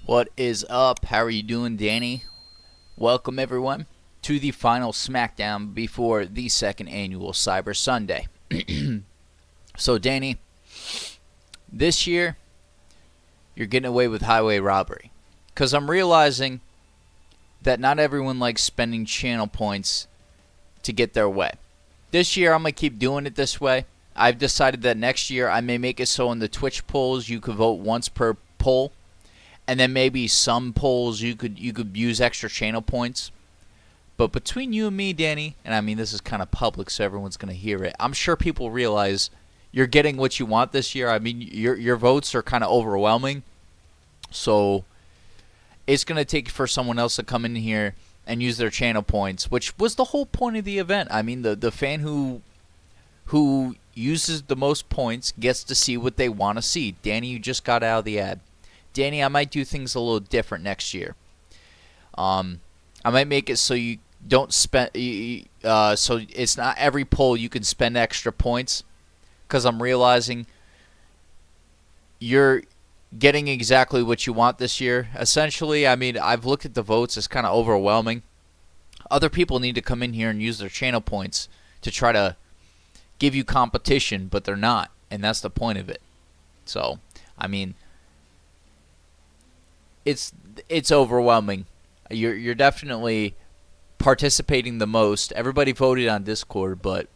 What is up? How are you doing, Danny? Welcome, everyone, to the final SmackDown before the second annual Cyber Sunday. So, Danny, this year, you're getting away with highway robbery. Because I'm realizing that not everyone likes spending channel points to get their way. This year, I'm going to keep doing it this way. I've decided that next year, I may make it so in the Twitch polls, you could vote once per poll. And then maybe some polls you could use extra channel points. But between you and me, Danny, and I mean this is kind of public so everyone's going to hear it, I'm sure people realize you're getting what you want this year. I mean, your votes are kind of overwhelming. So it's going to take for someone else to come in here and use their channel points, which was the whole point of the event. I mean, the fan who uses the most points gets to see what they want to see. Danny, you just got out of the ad. Danny, I might do things a little different next year. I might make it so you don't spend, so it's not every poll you can spend extra points, because I'm realizing you're getting exactly what you want this year. Essentially, I mean, I've looked at the votes; it's kind of overwhelming. Other people need to come in here and use their channel points to try to give you competition, but they're not, and that's the point of it. So, I mean, it's overwhelming. You're definitely participating the most. Everybody voted on Discord, but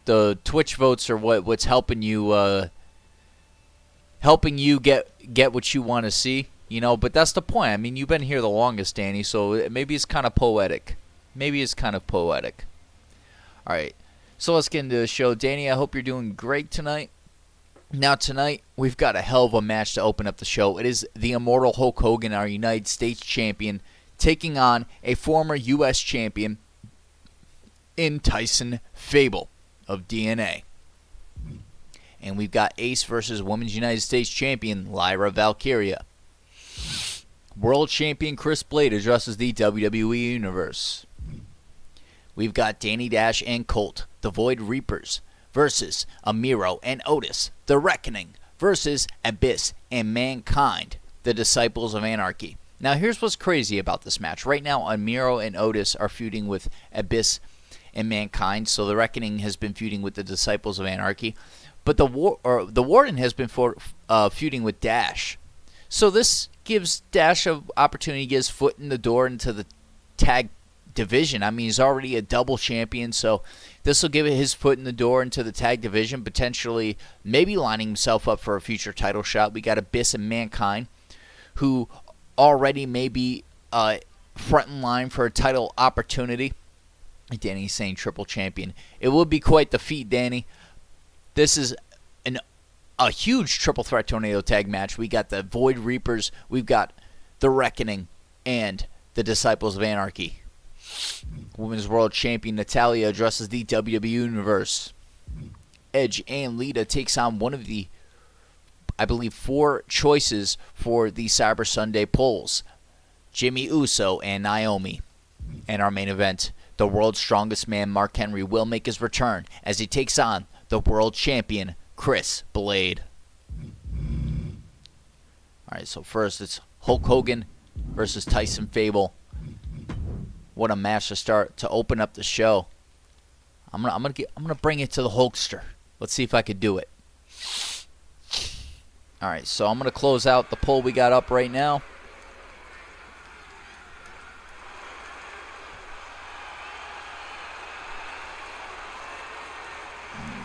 the Twitch votes are what's helping you get what you want to see. You know, but that's the point. I mean, you've been here the longest, Danny, so maybe it's kind of poetic. All right, so let's get into the show. Danny, I hope you're doing great tonight. Now tonight, we've got a hell of a match to open up the show. It is the Immortal Hulk Hogan, our United States Champion, taking on a former U.S. Champion in Tyson Fable of DNA. And we've got Ace versus Women's United States Champion Lyra Valkyria. World Champion Chris Blade addresses the WWE Universe. We've got Danny Dash and Colt, the Void Reapers, versus Amiro and Otis, The Reckoning, versus Abyss and Mankind, the Disciples of Anarchy. Now, here's what's crazy about this match. Right now, Amiro and Otis are feuding with Abyss and Mankind, so The Reckoning has been feuding with the Disciples of Anarchy. But the Warden has been feuding with Dash. So this gives Dash an opportunity to get his foot in the door into the tag division. I mean, he's already a double champion, so this will give it his foot in the door into the tag division, potentially maybe lining himself up for a future title shot. We got Abyss and Mankind, who already may be front in line for a title opportunity. Danny's saying triple champion. It would be quite the feat, Danny. This is a huge triple threat tornado tag match. We got the Void Reapers, we've got the Reckoning, and the Disciples of Anarchy. Women's World Champion Natalya addresses the WWE Universe. Edge and Lita takes on one of the, I believe, 4 choices for the Cyber Sunday polls. Jimmy Uso and Naomi. And our main event, the world's strongest man, Mark Henry, will make his return as he takes on the world champion, Chris Blade. Alright, so first it's Hulk Hogan versus Tyson Fable. What a match to open up the show. I'm gonna bring it to the Hulkster. Let's see if I could do it. Alright, so I'm gonna close out the poll we got up right now.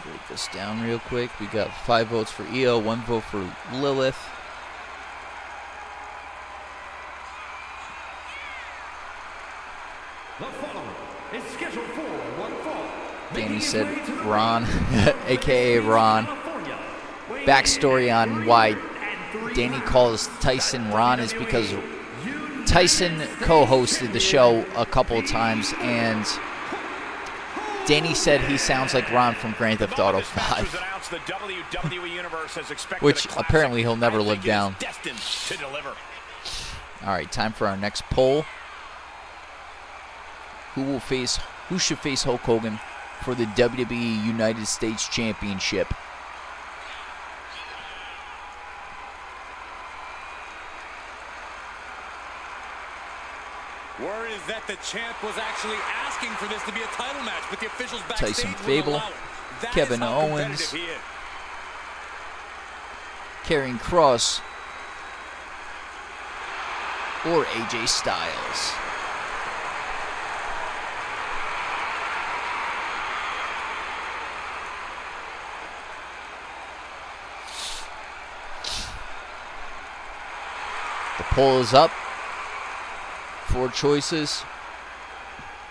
Break this down real quick. We got 5 votes for EO, 1 vote for Lilith. The following is scheduled for one fall. Danny said Ron, a.k.a. Ron. Backstory on why Danny calls Tyson Ron is because Tyson co-hosted the show a couple of times, and Danny said he sounds like Ron from Grand Theft Auto 5, which apparently he'll never live down. Alright, time for our next poll. Who should face Hulk Hogan for the WWE United States Championship? Word is that the champ was actually asking for this to be a title match, but the officials backstage Tyson Fable, Kevin Owens, Karrion Kross, or AJ Styles. The poll is up. 4 choices.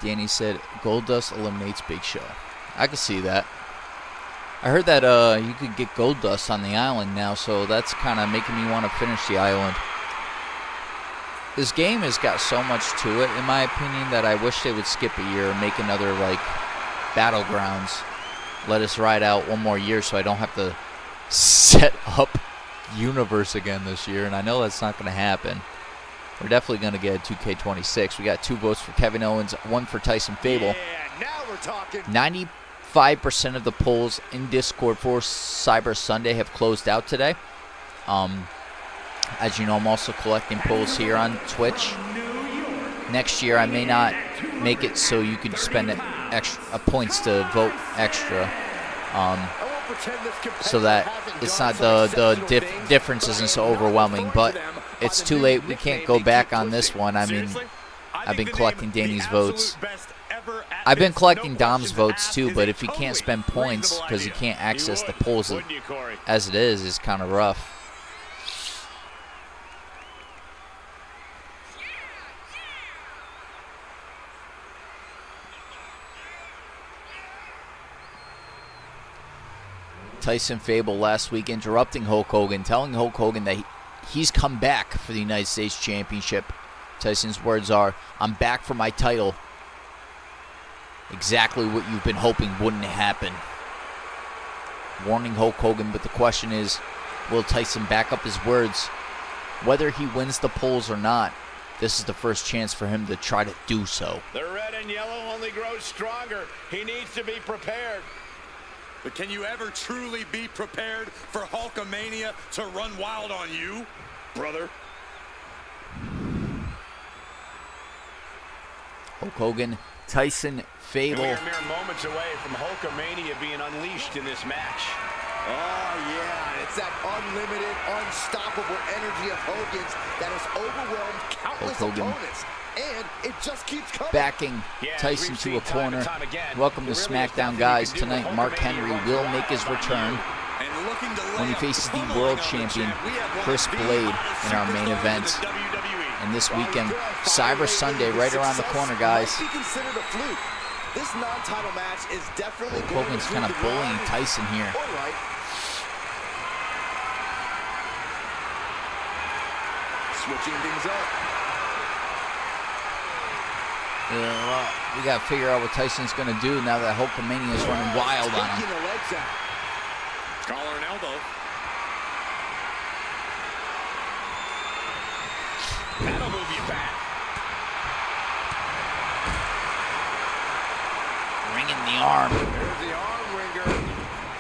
Danny said Goldust eliminates Big Show. I can see that. I heard that you could get Goldust on the island now, so that's kind of making me want to finish the island. This game has got so much to it, in my opinion, that I wish they would skip a year and make another, like, Battlegrounds. Let us ride out one more year so I don't have to set up Universe again this year, and I know that's not going to happen. We're definitely going to get a 2K26. We got 2 votes for Kevin Owens, 1 for Tyson Fable. Yeah, now we're talking. 95% of the polls in Discord for Cyber Sunday have closed out today. As you know, I'm also collecting polls here on Twitch. Next year, I may not make it so you could spend extra points to vote extra. So that it's not the difference isn't so overwhelming, but it's too late. We can't go back on this one. I mean, I've been collecting Danny's votes. I've been collecting Dom's votes too, but if he can't spend points because he can't access the polls as it is, it's kind of rough. Tyson Fable last week interrupting Hulk Hogan, telling Hulk Hogan that he's come back for the United States Championship. Tyson's words are, "I'm back for my title." Exactly what you've been hoping wouldn't happen. Warning Hulk Hogan, but the question is, will Tyson back up his words? Whether he wins the polls or not, this is the first chance for him to try to do so. The red and yellow only grows stronger. He needs to be prepared. But can you ever truly be prepared for Hulkamania to run wild on you, brother? Hulk Hogan, Tyson Fable. We're mere moments away from Hulkamania being unleashed in this match. Oh, yeah, it's that unlimited, unstoppable energy of Hogan's that has overwhelmed countless opponents. And it just keeps coming. Backing Tyson to a corner. Welcome to SmackDown, guys. Tonight, Mark Henry will make his return when he faces the world champion, Chris Blade, in our main event. And And this weekend, Cyber Sunday right around the corner, guys. Might be considered a fluke. This non-title match is definitely going Hogan's to kind of prove the bullying wrong Tyson here. or right. Switching things up. We got to figure out what Tyson's going to do now that Hulkamania is running wild on him. Taking the legs out. Collar and elbow. That'll move you back. Ringing the arm. There's the arm wringer,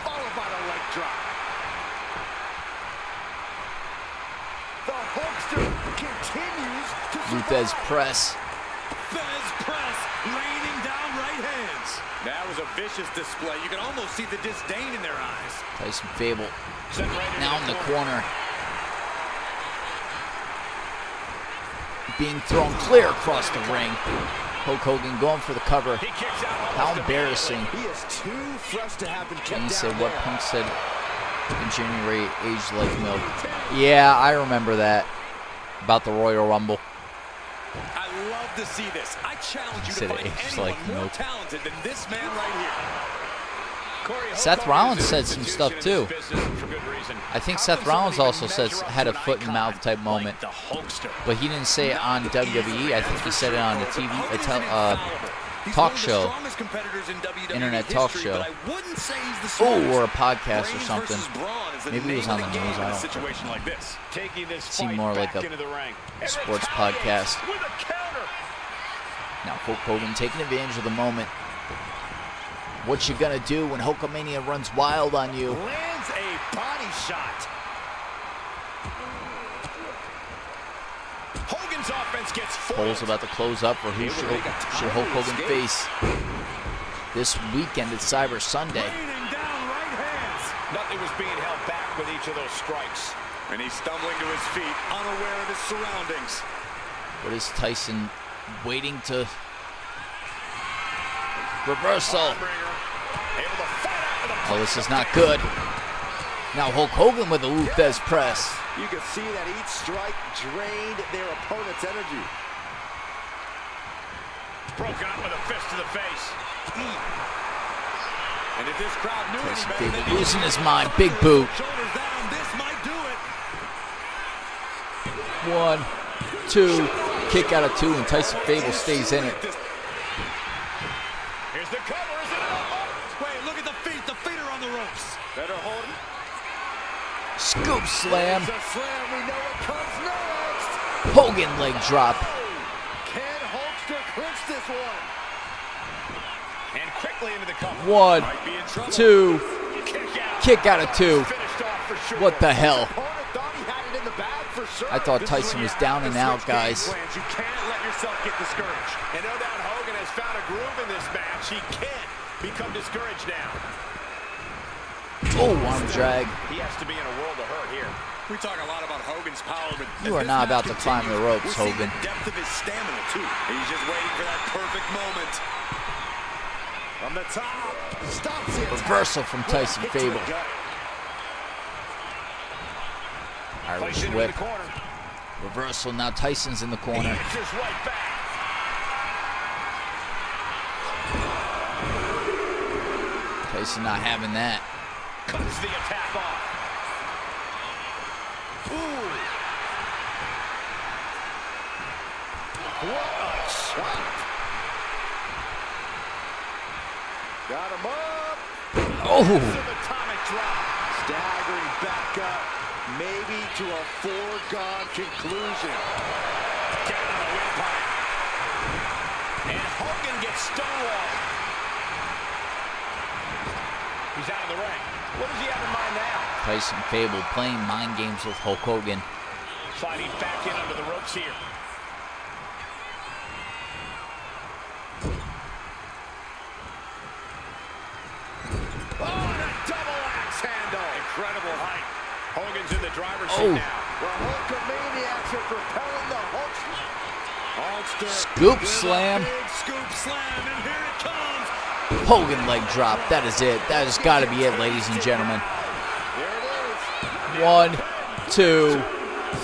followed by the leg drop. The Hulkster continues to Luthez survive. press. Fez press, raining down right hands. That was a vicious display. You can almost see the disdain in their eyes. Tyson Fable Sent right into now in the corner. Being thrown clear across the ring. Hulk Hogan going for the cover. He kicks out How almost embarrassing. He is too fresh to have been kept And you down say what there. Punk said in January, aged like milk. Yeah, I remember that. About the Royal Rumble. I love to see this. I challenge you He to said find aged anyone like more milk. talented than this man right here. Corey, Seth Hogan Rollins is an said some stuff, institution in too. this business for good reason. I think How Seth can someone Rollins even also says measure up had to a an foot and mouth icon type moment, like the Hulkster? but he didn't say it on WWE. I think he said it on a TV, Hogan isn't talk infallible. show, He's one of the strongest competitors in WWE internet talk history, show. but I wouldn't say he's the Oh, strongest. or a podcast or Brains something. versus brawn is the Maybe it was name on of the game news. in I a don't situation like this. Taking this Seemed fight more like back a into the ring. And sports retaliates podcast. with a counter. Now Hulk Hogan taking advantage of the moment. What you gonna do when Hulkamania runs wild on you? Lands a body shot. Hogan's offense gets Cole's foiled. about to close up, or who should Hulk Hogan face this weekend at Cyber Sunday? Raining down right hands. Nothing was being held back with each of those strikes. And he's stumbling to his feet, unaware of his surroundings. What is Tyson waiting to? Reversal. Armbringer, able to fight out with a Oh, this is not good. Now Hulk Hogan with a Luthez press. You can see that each strike drained their opponent's energy. broken up with a fist to the face. And if this crowd knew any better, Fable they losing his mind. Big boot. shoulders down. This might do it. 1, 2, kick out of 2, and Tyson Fable stays in it. Here's the cover. Is it up? Wait, look at the feet. The feet are on the ropes. Better hold it. Scoop slam. It's a slam. We know what comes next. Hogan leg drop. Can Hulkster clinch this one? And quickly into the cover. 1, Might be in trouble. 2, Kick kick out. out of 2. Finished off for sure. What the hell? Opponent thought he had it in the bag for sure. I thought This is Tyson when was you down have and to out, switch game guys. plans. You can't let yourself get discouraged. And no doubt Hogan has found a groove in this match. He can't become discouraged now. Oh, arm drag. He has to be in a world of hurt here. We talk a lot about Hogan's power, but You as are this not match about to climb the ropes, continues, we're seeing Hogan. the depth of his stamina, too. He's just waiting for that perfect moment. From the top. Stops the attack. Reversal from Tyson Hit to the Fable. gut. Irish Placed into whip. the corner. Reversal. Now Tyson's in the He corner. answers right back. Tyson not having that. Cuts the attack off. Ooh. What a shot. Got him up. Oh, Atomic drop. Staggering back up. Maybe to a foregone conclusion. Down on the windpipe. And Hogan gets stonewalled. He's out of the ring. What does he have in mind now? Tyson Fable playing mind games with Hulk Hogan. Sliding back in under the ropes here. Oh, and a double axe handle. Incredible height. Hogan's in the driver's Oh. seat now. Well, Hulkamaniacs are propelling the Hulkster. Hulkster Scoop with a slam. big scoop slam, and here it comes. Hogan leg drop. That is it. That has got to be it, ladies and gentlemen. Here it is. 1, 2,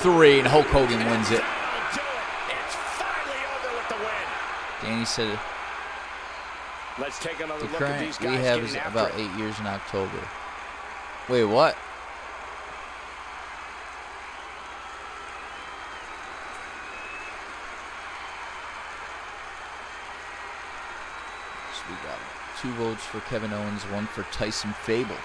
3, and Hulk Hogan wins it. That'll do it. Danny said Let's take another the look at current these guys rehab getting is after about it. 8 years in October. Wait, what? So we got 2 votes for Kevin Owens, 1 for Tyson Fable.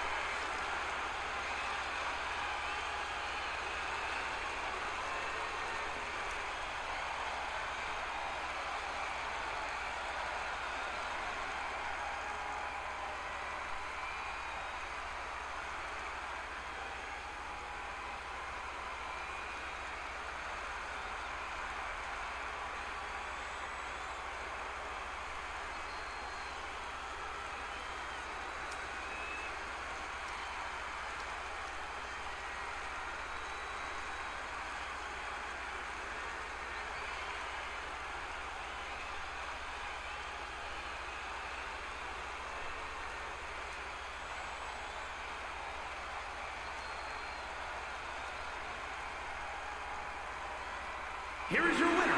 Here is your winner,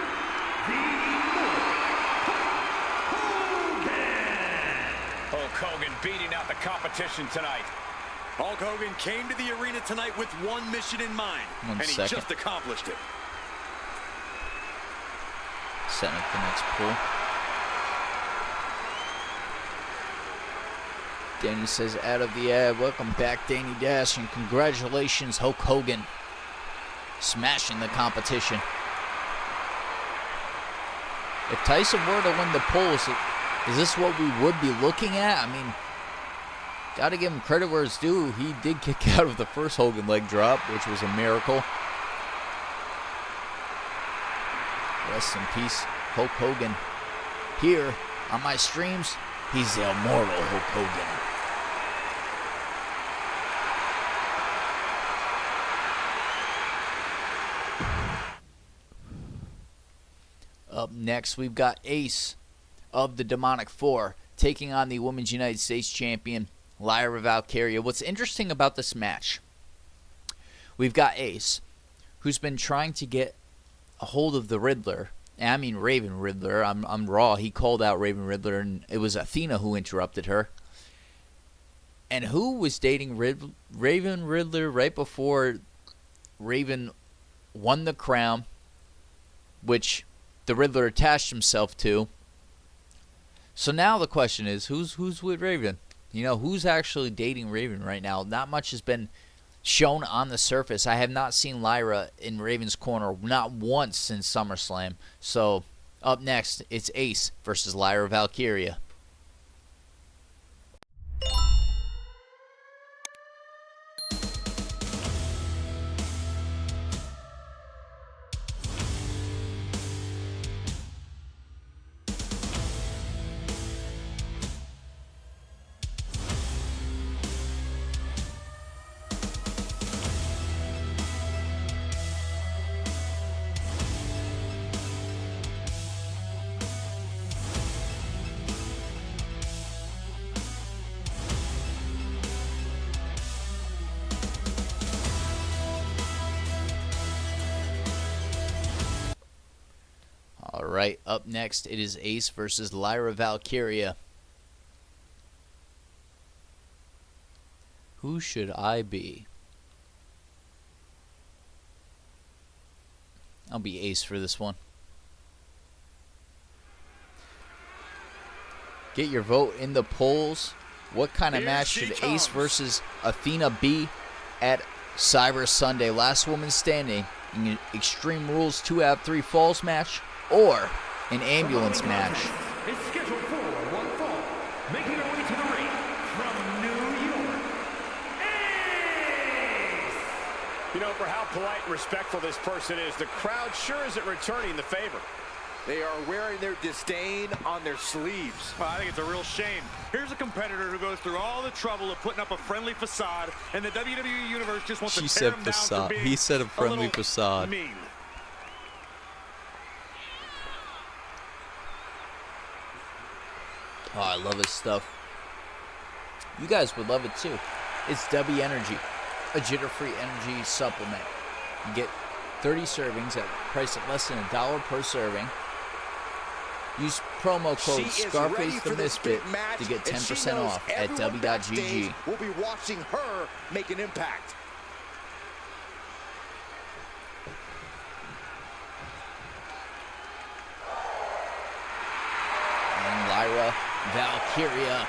the Immortal Hulk Hogan. Hulk Hogan beating out the competition tonight. Hulk Hogan came to the arena tonight with one mission in mind, One and he second. just accomplished it. Setting up the next pull. Danny says, out of the ad, welcome back, Danny Dash, and congratulations, Hulk Hogan. Smashing the competition. If Tyson were to win the polls, is this what we would be looking at? I mean, got to give him credit where it's due. He did kick out of the first Hogan leg drop, which was a miracle. Rest in peace, Hulk Hogan. Here on my streams, he's the immortal Hulk Hogan. Up next, we've got Ace of the Demonic Four taking on the Women's United States Champion, Lyra Valkyria. What's interesting about this match, we've got Ace, who's been trying to get a hold of the Riddler. And I mean Raven Riddler. I'm Raw. He called out Raven Riddler, and it was Athena who interrupted her. And who was dating Raven Riddler right before Raven won the crown, which the Riddler attached himself to. So now the question is, who's with Raven? You know, who's actually dating Raven right now? Not much has been shown on the surface. I have not seen Lyra in Raven's corner, not once since SummerSlam. So up next, it's Ace versus Lyra Valkyria. Alright, up next, it is Ace versus Lyra Valkyria. Who should I be? I'll be Ace for this one. Get your vote in the polls. What kind of Here match she should comes. Ace versus Athena be at Cyber Sunday? Last woman standing in an Extreme Rules 2 out of 3 falls match, or an ambulance match? Is scheduled for one fall. Making her way to the ring from New York, Ace! You know, for how polite and respectful this person is, the crowd sure isn't returning the favor. They are wearing their disdain on their sleeves. Well, I think it's a real shame. Here's a competitor who goes through all the trouble of putting up a friendly facade, and the WWE Universe just wants She to said tear him down facade. for being He said a friendly little facade. mean. Oh, I love his stuff. You guys would love it too. It's W Energy, a jitter-free energy supplement. You get 30 servings at a price of less than $1 per serving. Use promo code She is ready Scarface for the this Misfit big match, to get and she 10% knows off at everyone backstage w.gg. will be watching her make an impact. And Lyra Valkyria,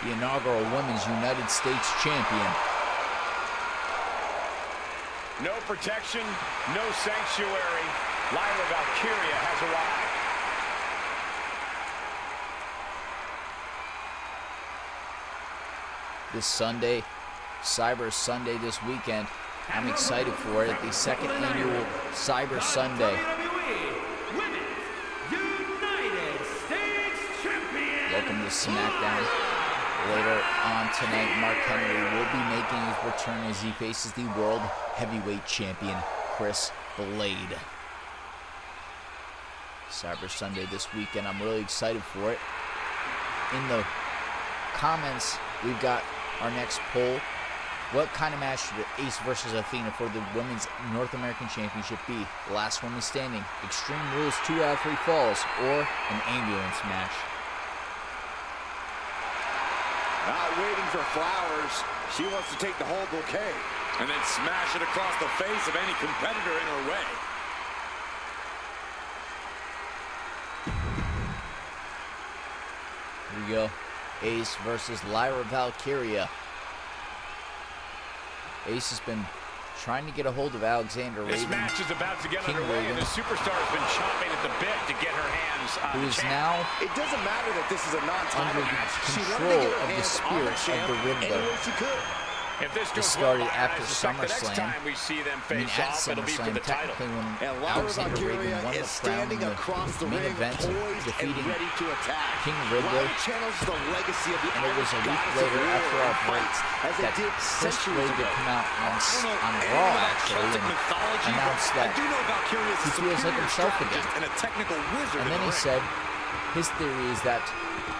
the inaugural Women's United States Champion. No protection, no sanctuary. Lyra Valkyria has arrived. This Sunday, Cyber Sunday this weekend. I'm excited for it. The second annual Cyber Sunday. WWE Women's United States Champion. Welcome to SmackDown. Later on tonight, Mark Henry will be making his return as he faces the World Heavyweight Champion, Chris Blade. Cyber Sunday this weekend. I'm really excited for it. In the comments, we've got our next poll. What kind of match should Ace versus Athena for the Women's North American Championship be? The last woman standing, Extreme Rules 2 out of 3 falls, or an ambulance match? Not waiting for flowers. She wants to take the whole bouquet. And then smash it across the face of any competitor in her way. Here we go. Ace versus Lyra Valkyria. Ace has been trying to get a hold of Alexander This Raven, match is about to get King underway, and Raven, the superstar has been chomping at the bit to get her hands on who the is champ. now It doesn't matter that this is a non-title under the match. She wanted to control get her of the hands on spirit the champ of the Riddler. any way she could. If this This goes started well, Byron, after I suspect the next SummerSlam. time we see them I mean, face at off, it'll be for SummerSlam, the title. technically when And Lyra Alexander Raven Valkyria won the is crown standing in across the the main ring, event, poised defeating and ready to attack. King Riddler. Lyra channels the legacy of the And it was a Irish week goddess of later, war after our and break, fights, as that it did Chris centuries Blade ago. would come out on anything Raw, about actually, Celtic and mythology, announced but I that do know Valkyria is he a feels like superior himself strategist again. and a technical wizard And in then the he ring. said his theory is that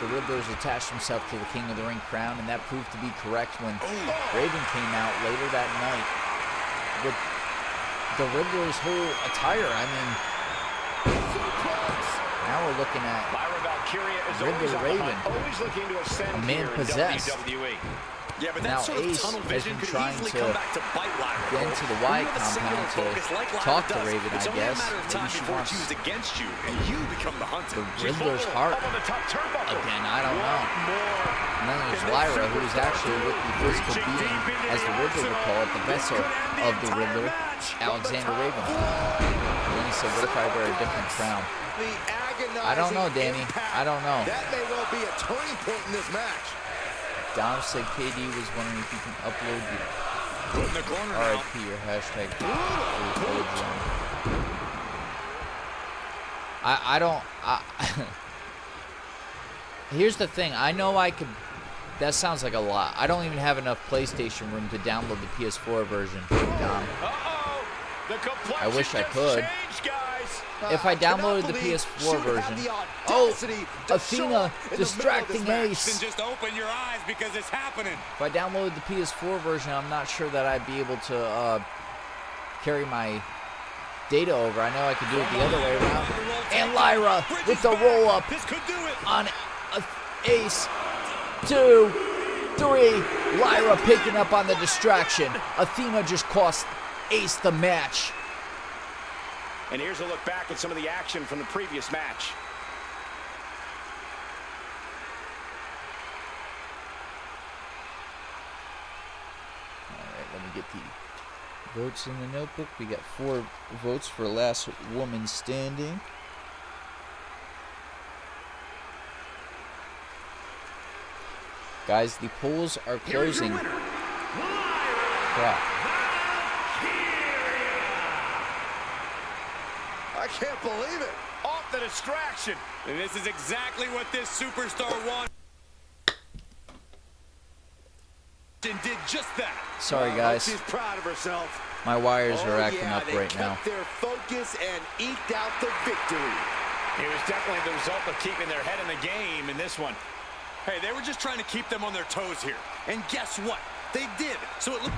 the Riddler's attached himself to the King of the Ring crown, and that proved to be correct when Raven came out later that night with the Riddler's whole attire. I mean, now we're looking at Lyra Valkyria is Riddler always on the Raven, hunt, always looking to ascend a man here in possessed. WWE. Yeah, but Now that sort of Ace tunnel has vision been could trying easily to come back to bite Lyra. get into the Y When you have a singular compound to focus like Lyra talk to does, Raven, it's I only guess. a matter of Maybe time she before wants it's used against you, and you become the hunter. the Riddler's heart Up on the top turnbuckle. again. I don't know. More. And then there's Lyra, who is actually with the physical being, as the Riddler would call it, the vessel of the Riddler, Alexander Raven. And then he said, what if I wear a different crown? The agonizing I don't know, Danny. impact. I don't know. That may well be a turning point in this match. Dom said KD was wondering if you can upload Put in the corner now. the RIP or hashtag Gold Zone. I don't. Here's the thing. I know I could. That sounds like a lot. I don't even have enough PlayStation room to download the PS4 version. Dom. Uh-oh. The I wish I complexion just could. changed, guys. If I cannot downloaded the believe PS4 she would have version. the Oh, audacity to show Athena up in the middle of this distracting match. Ace. Then just open your eyes because it's happening. If I downloaded the PS4 version, I'm not sure that I'd be able to carry my data over. I know I could do it the other way around. And Lyra with the roll up This could do it. on Ace. 2, 3. Lyra picking up on the distraction. Athena just cost Ace the match. And here's a look back at some of the action from the previous match. Alright, let me get the votes in the notebook. We got 4 votes for last woman standing. Guys, the polls are Here's your closing. winner, Crap. I can't believe it. Off the distraction. And this is exactly what this superstar wanted. And did just that. Sorry, Hope guys. She's proud of herself. My wires Oh, are acting yeah, up they right kept now. their focus and eked out the victory. It was definitely the result of keeping their head in the game in this one. Hey, they were just trying to keep them on their toes here. And guess what? They did. So it looked...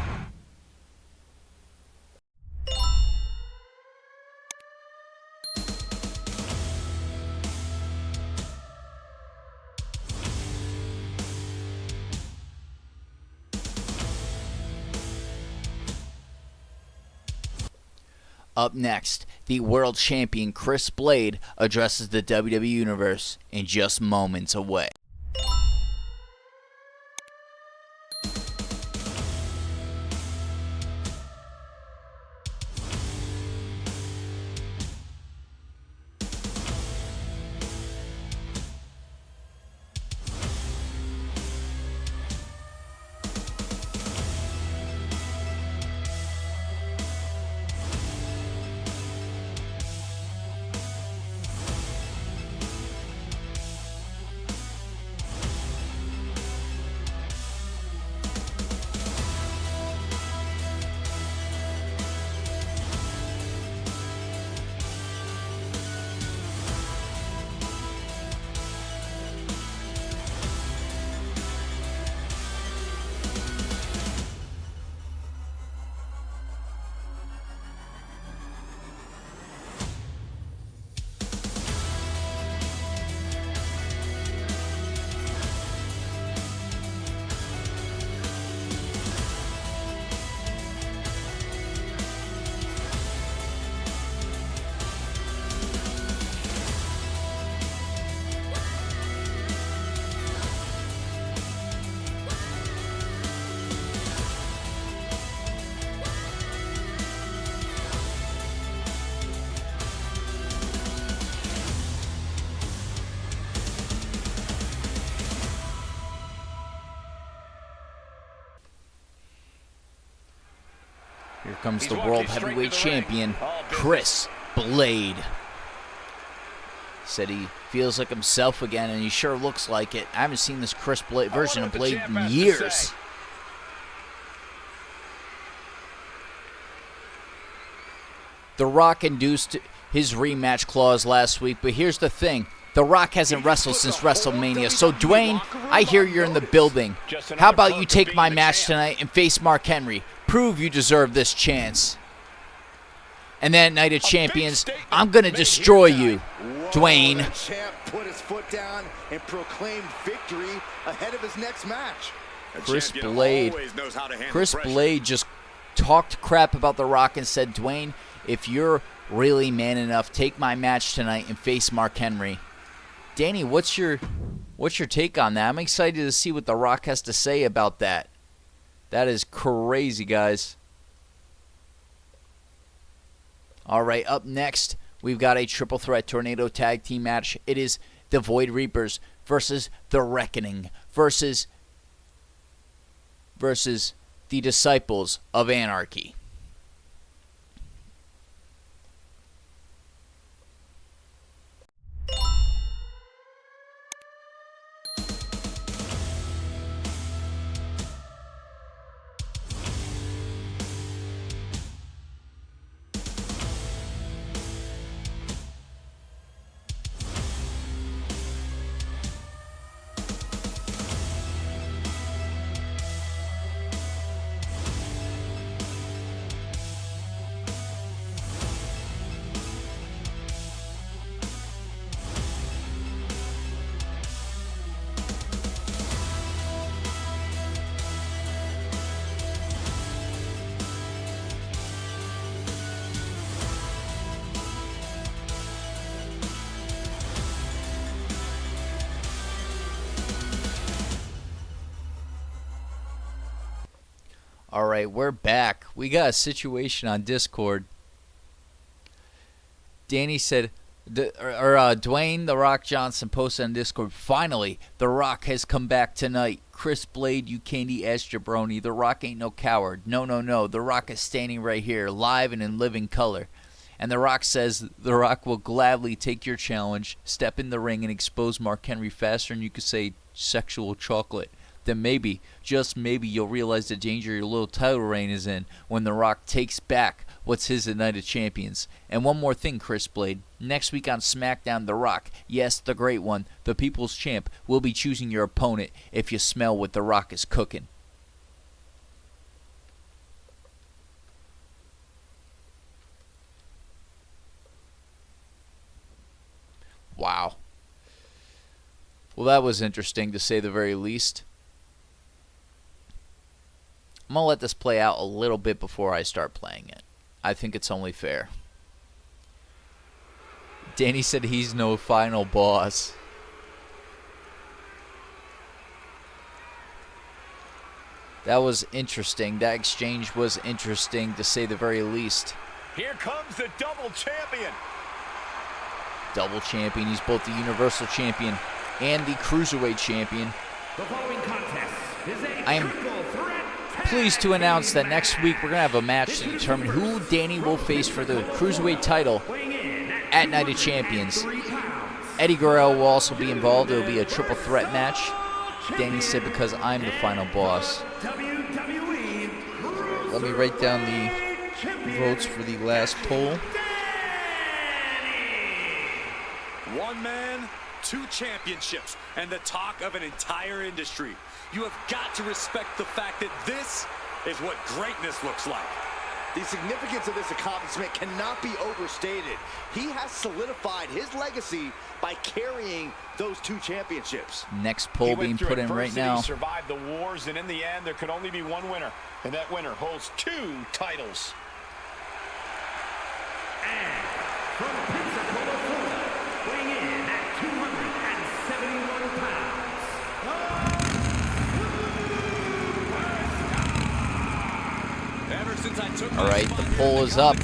Up next, the world champion Chris Blade addresses the WWE Universe in just moments away. Here comes the World Heavyweight Champion, Chris Blade. Said he feels like himself again, and he sure looks like it. I haven't seen this Chris Blade version of Blade in years. The Rock induced his rematch clause last week, but here's the thing. The Rock hasn't wrestled since WrestleMania, so Dwayne, I hear you're in the building. How about you take my match tonight and face Mark Henry? Prove you deserve this chance. And then at Night of Champions, I'm going to destroy you, Dwayne. The champ put his foot down and proclaimed victory ahead of his next match. Chris Blade just talked crap about The Rock and said, Dwayne, if you're really man enough, take my match tonight and face Mark Henry. Danny, what's your take on that? I'm excited to see what The Rock has to say about that. That is crazy, guys. All right, up next, we've got a triple threat tornado tag team match. It is the Void Reapers versus the Reckoning versus the Disciples of Anarchy. All right, we're back. We got a situation on Discord. Danny said, Dwayne The Rock Johnson posted on Discord, finally, The Rock has come back tonight. Chris Blade, you candy-ass jabroni. The Rock ain't no coward. No, no, no. The Rock is standing right here, live and in living color. And The Rock says, The Rock will gladly take your challenge, step in the ring, and expose Mark Henry faster than you could say sexual chocolate. Then maybe, just maybe, you'll realize the danger your little title reign is in when The Rock takes back what's his at Night of Champions. And one more thing, Chris Blade. Next week on SmackDown, The Rock, yes, the great one, the People's Champ, will be choosing your opponent if you smell what The Rock is cooking. Wow. Well, that was interesting, to say the very least. I'm going to let this play out a little bit before I start playing it. I think it's only fair. Danny said he's no final boss. That was interesting. That exchange was interesting, to say the very least. Here comes the double champion. Double champion. He's both the Universal Champion and the Cruiserweight Champion. The following contest is a I am triple threat pleased to announce that next week we're going to have a match to determine who Danny will face for the Cruiserweight title at Night of Champions. 3 pounds. Eddie Guerrero will also be involved. It will be a triple threat match. Danny said because I'm the final boss. WWE Let me write down the votes for the last poll. One man, 2 championships, and the talk of an entire industry. You have got to respect the fact that this is what greatness looks like. The significance of this accomplishment cannot be overstated. He has solidified his legacy by carrying those 2 championships. Next poll being put in right now. Survived the wars, and in the end, there could only be one winner, and that winner holds 2 titles. And from Pensacola, Florida, weighing in at 271 pounds. Ever since I took All right, the poll is up.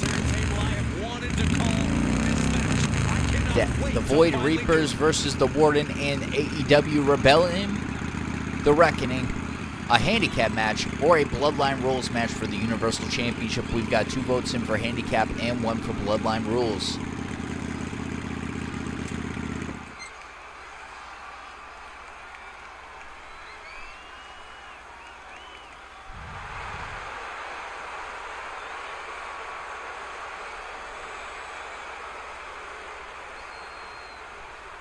The Void Reapers versus the Warden and AEW Rebellion, The Reckoning, a handicap match, or a Bloodline Rules match for the Universal Championship. We've got 2 votes in for handicap and 1 for Bloodline Rules.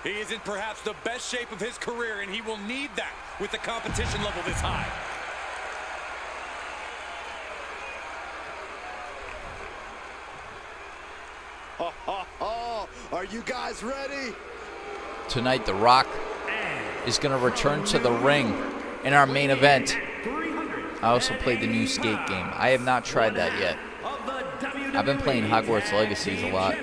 He is in perhaps the best shape of his career, and he will need that with the competition level this high. Are you guys ready? Tonight, The Rock is going to return to the ring in our main event. I also played the new skate game. I have not tried that yet. I've been playing Hogwarts Legacies a lot,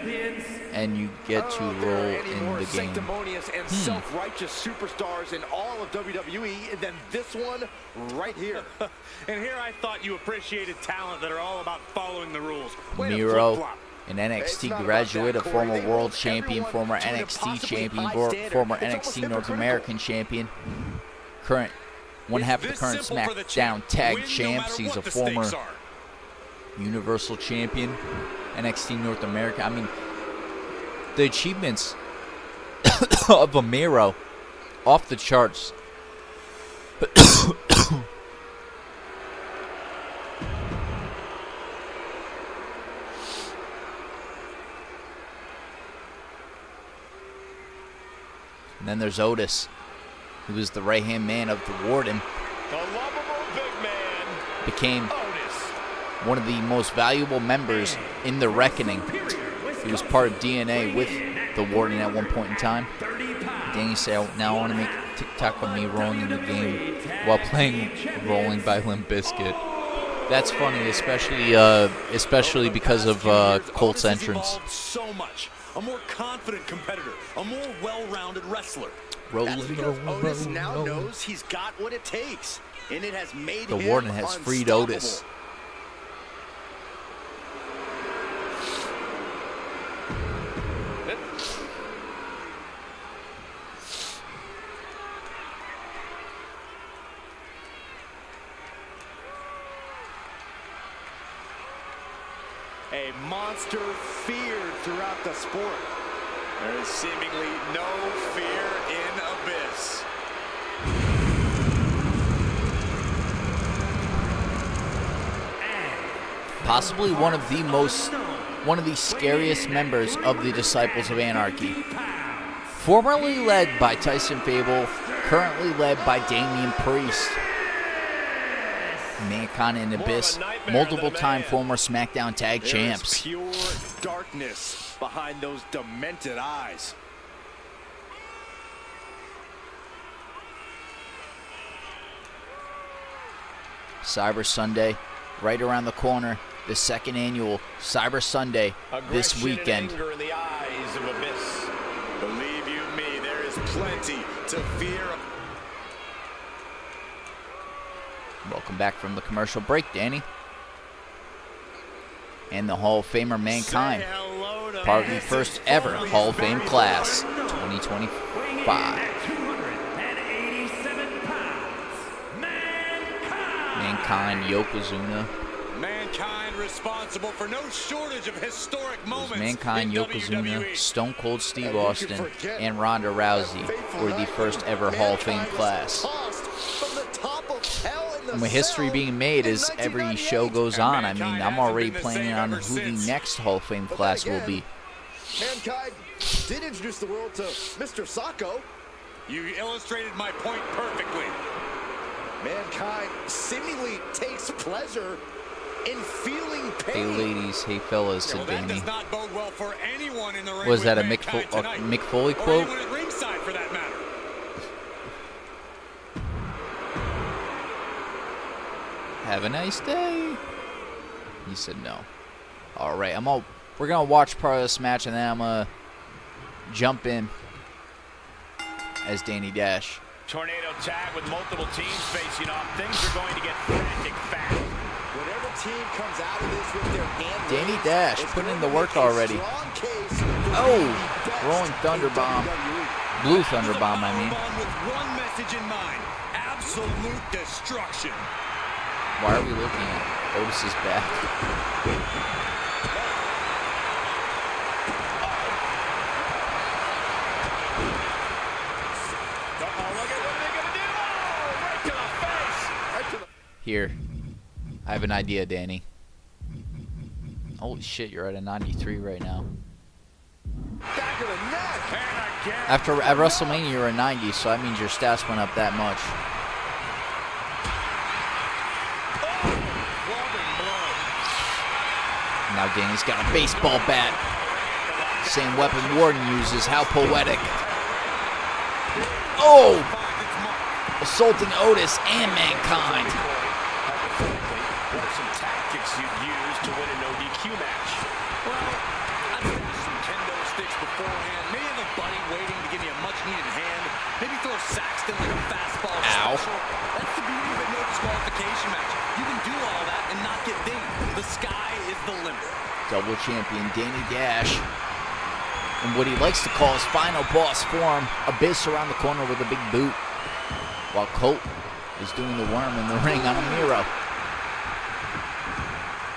and you get to roll in the game. Sanctimonious and self-righteous superstars in all of WWE than this one right here. And here I thought you appreciated talent that are all about following the rules. Way to Miro, flip-flop. an NXT graduate, a former world champion, former NXT champion, former NXT North American champion, current one half of the current SmackDown Tag Champs. He's a former Universal Champion, NXT North America. I mean, the achievements of a Miro, off the charts. And then there's Otis, who was the right-hand man of the Warden, The lovable big man, became Otis. one of the most valuable members in the Reckoning. He was part of DNA with the Warden at one point in time. Danny said, now I want to make TikTok of me rolling in the game while playing Rolling by Limp Bizkit. That's funny, especially because of Colt's entrance. So much. A more confident competitor, a more well-rounded wrestler. That's because Otis now knows he's got what it takes, and it has made The him Warden has freed Otis. A monster feared throughout the sport. There is seemingly no fear in Abyss. Possibly one of the scariest members of the Disciples of Anarchy. Formerly led by Tyson Fable, currently led by Damian Priest. Mankind and Abyss, multiple-time former SmackDown Tag Champs. There is pure darkness behind those demented eyes. Cyber Sunday, right around the corner. The second annual Cyber Sunday this weekend. Aggression and anger in the eyes of abyss. Believe you me, there is plenty to fear. Welcome back from the commercial break, Danny. And the Hall of Famer Mankind, Say hello to part of the first ever Hall of Fame class, 2025. 287 pounds, Mankind, Yokozuna. Mankind responsible for no shortage of historic moments. Mankind, in Yokozuna, WWE. Stone Cold Steve And you Austin, can forget and Ronda Rousey were the first ever Hall of Fame class. And with history being made as every show goes on, I mean, I'm already planning on who the next Hall of Fame class will be. Mankind did introduce the world to Mr. Sacco. You illustrated my point perfectly. Mankind seemingly takes pleasure in feeling Hey pain. ladies, hey fellas, Well, said that Danny. does not bode well for anyone in the ring. Was with that a Mankind tonight, Mick Foley or quote? anyone at ringside for that matter. Have a nice day. He said no. All right, we're gonna watch part of this match, and then I'm gonna jump in as Danny Dash. Tornado tag with multiple teams facing off. Things are going to get frantic fast. Whatever team comes out of this with their hand Danny raised Dash is putting in going the to work make a already. strong case for Oh, being the best rolling thunder in bomb. WWE. Blue That Thunder was a Bomb, I mean. powerbomb with one message in mind: absolute destruction. Why are we looking at Otis's back? Look at what they're going to do. Oh, right to the face. Right to the Here, I have an idea, Danny. Holy shit, you're at a 93 right now. back of the neck. And again. At WrestleMania, you were a 90, so that means your stats went up that much. Clubbing blow. Now Danny's got a baseball bat. Same weapon Warden uses. How poetic. Oh! Assaulting Otis and Mankind. Hypothetically, what are some tactics you'd use to win a no DQ match? Well, I'd stash some kendo sticks beforehand. Maybe have a buddy waiting to give me a much-needed hand. Maybe throw Saxton like a fastball Ow. special. That's the beauty of a no disqualification match. You can do all that and not get dinged. The sky is the limit. Double champion Danny Dash. And what he likes to call his final boss form, Abyss around the corner with a big boot. While Colt is doing the worm in the ring on a Miro.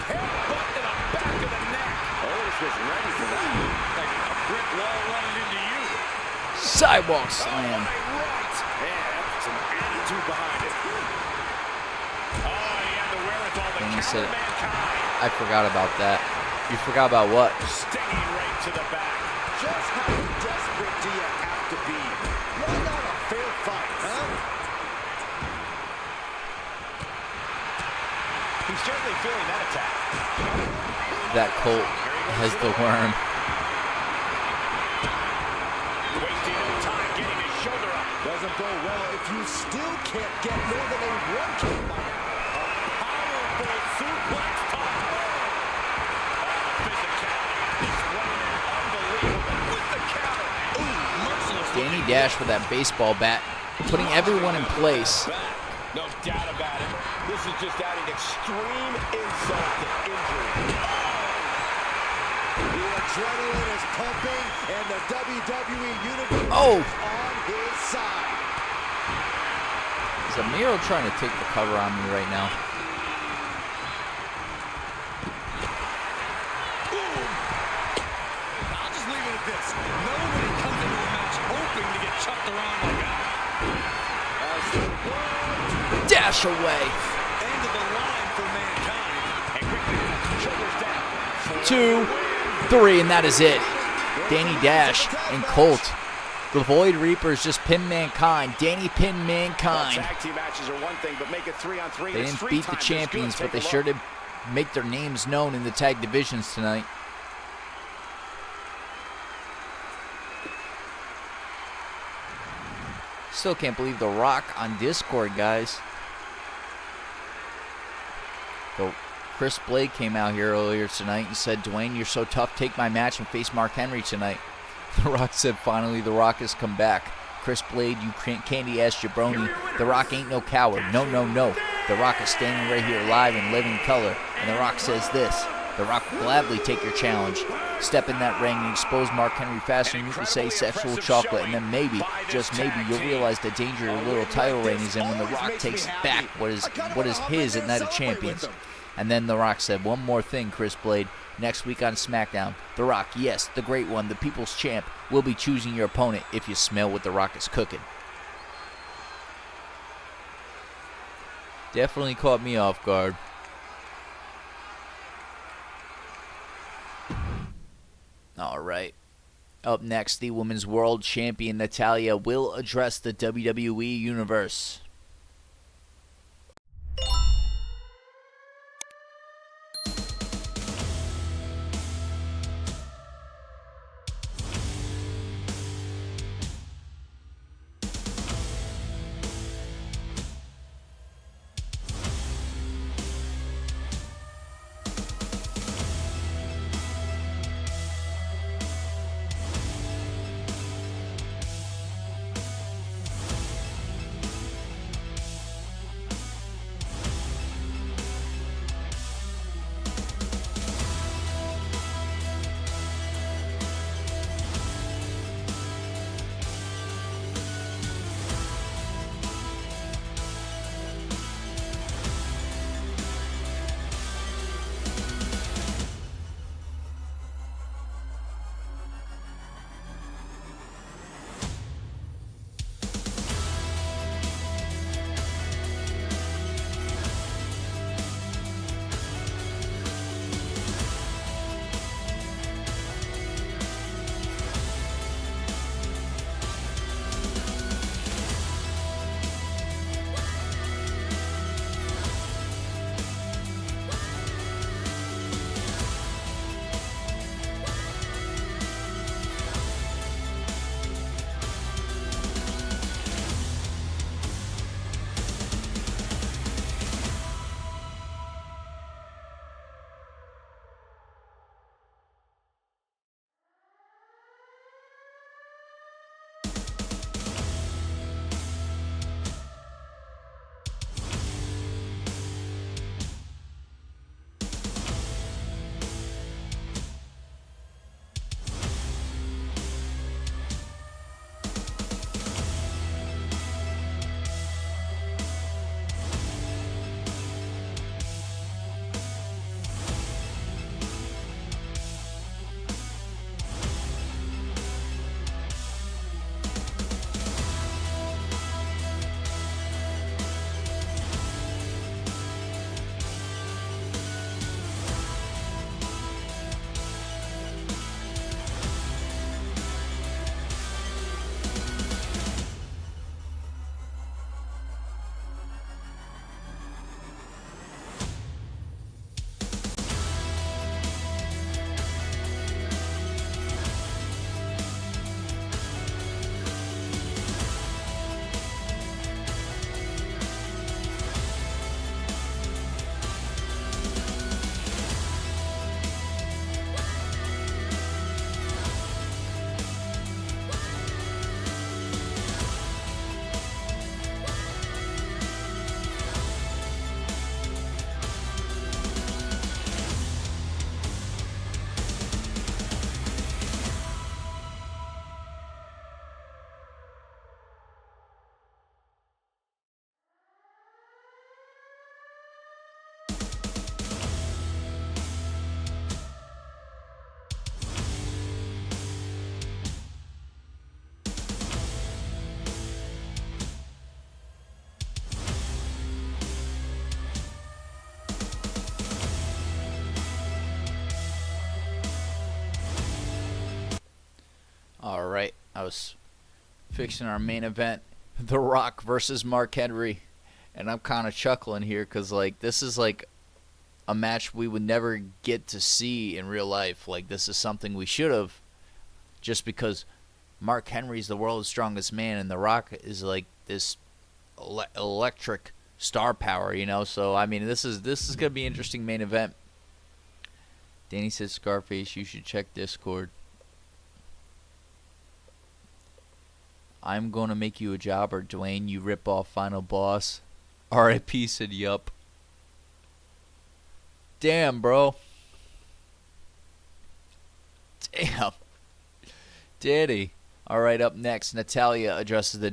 Headbutt to the back of the neck. Otis was ready for that. Like a brick wall running into you. Sidewalk slam. Right. And some attitude behind it. Oh, he had the wherewithal to And he counter said, Mankind. I forgot about that. You forgot about what? Stinging right to the back. Just how desperate do you have to be? Why not a fair fight, huh? He's certainly feeling that attack. That Colt has the worm. Wasting no time getting his shoulder up. Doesn't go well if you still can't get more than a one kick by now. Powerful suplex top rope. Physicality displayed unbelievable with the counter. Ooh, merciless. Danny Dash with that baseball bat, putting everyone in place. Back. No doubt about it. This is just adding extreme insult to injury. The adrenaline is pumping, and the WWE Universe Oh. is on his side. Is Miro trying to take the cover on me right now? I'll just leave it at this. Nobody comes into a match hoping to get chucked around like that. Dash away. End of the line for Mankind. And quickly, shoulders down. 2, 3, and that is it. Danny Dash and Colt. The Void Reapers just pinned Mankind. Danny pinned Mankind. Tag team matches are one thing, but make it 3-on-3. They didn't beat the champions, but they sure did make their names known in the tag divisions tonight. Still can't believe The Rock on Discord, guys. So Chris Blake came out here earlier tonight and said, Dwayne, you're so tough. Take my match and face Mark Henry tonight. The Rock said, finally, The Rock has come back. Chris Blade, you candy-ass jabroni. The Rock ain't no coward. No, no, no. The Rock is standing right here live in living color. And The Rock says this. The Rock will gladly take your challenge. Step in that ring and expose Mark Henry faster than you can say sexual chocolate. And then maybe, just maybe, you'll realize the danger your little title reign is in when The Rock takes back what is his at Night of Champions. And then The Rock said, one more thing, Chris Blade. Next week on SmackDown, The Rock, yes, the great one, the people's champ, will be choosing your opponent if you smell what The Rock is cooking. Definitely caught me off guard. All right. Up next, the Women's World Champion Natalya will address the WWE Universe. All right, I was fixing our main event, The Rock versus Mark Henry, and I'm kind of chuckling here because like this is like a match we would never get to see in real life. Like this is something we should have, just because Mark Henry's the world's strongest man, and The Rock is like this electric star power, you know. So I mean, this is gonna be an interesting main event. Danny says, Scarface, you should check Discord. I'm going to make you a jobber, Dwayne, you rip-off final boss. R.I.P. said, yup. Damn, bro. Damn. Daddy. All right, up next, Natalya addresses the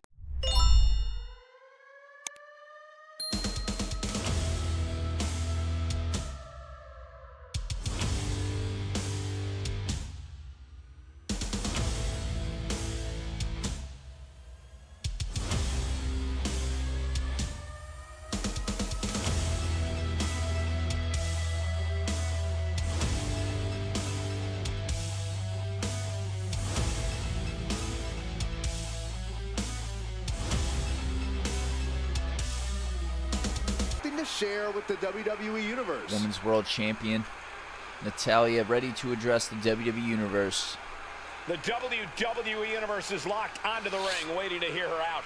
to share with the WWE Universe. Women's World Champion. Natalya ready to address the WWE Universe. The WWE Universe is locked onto the ring, waiting to hear her out.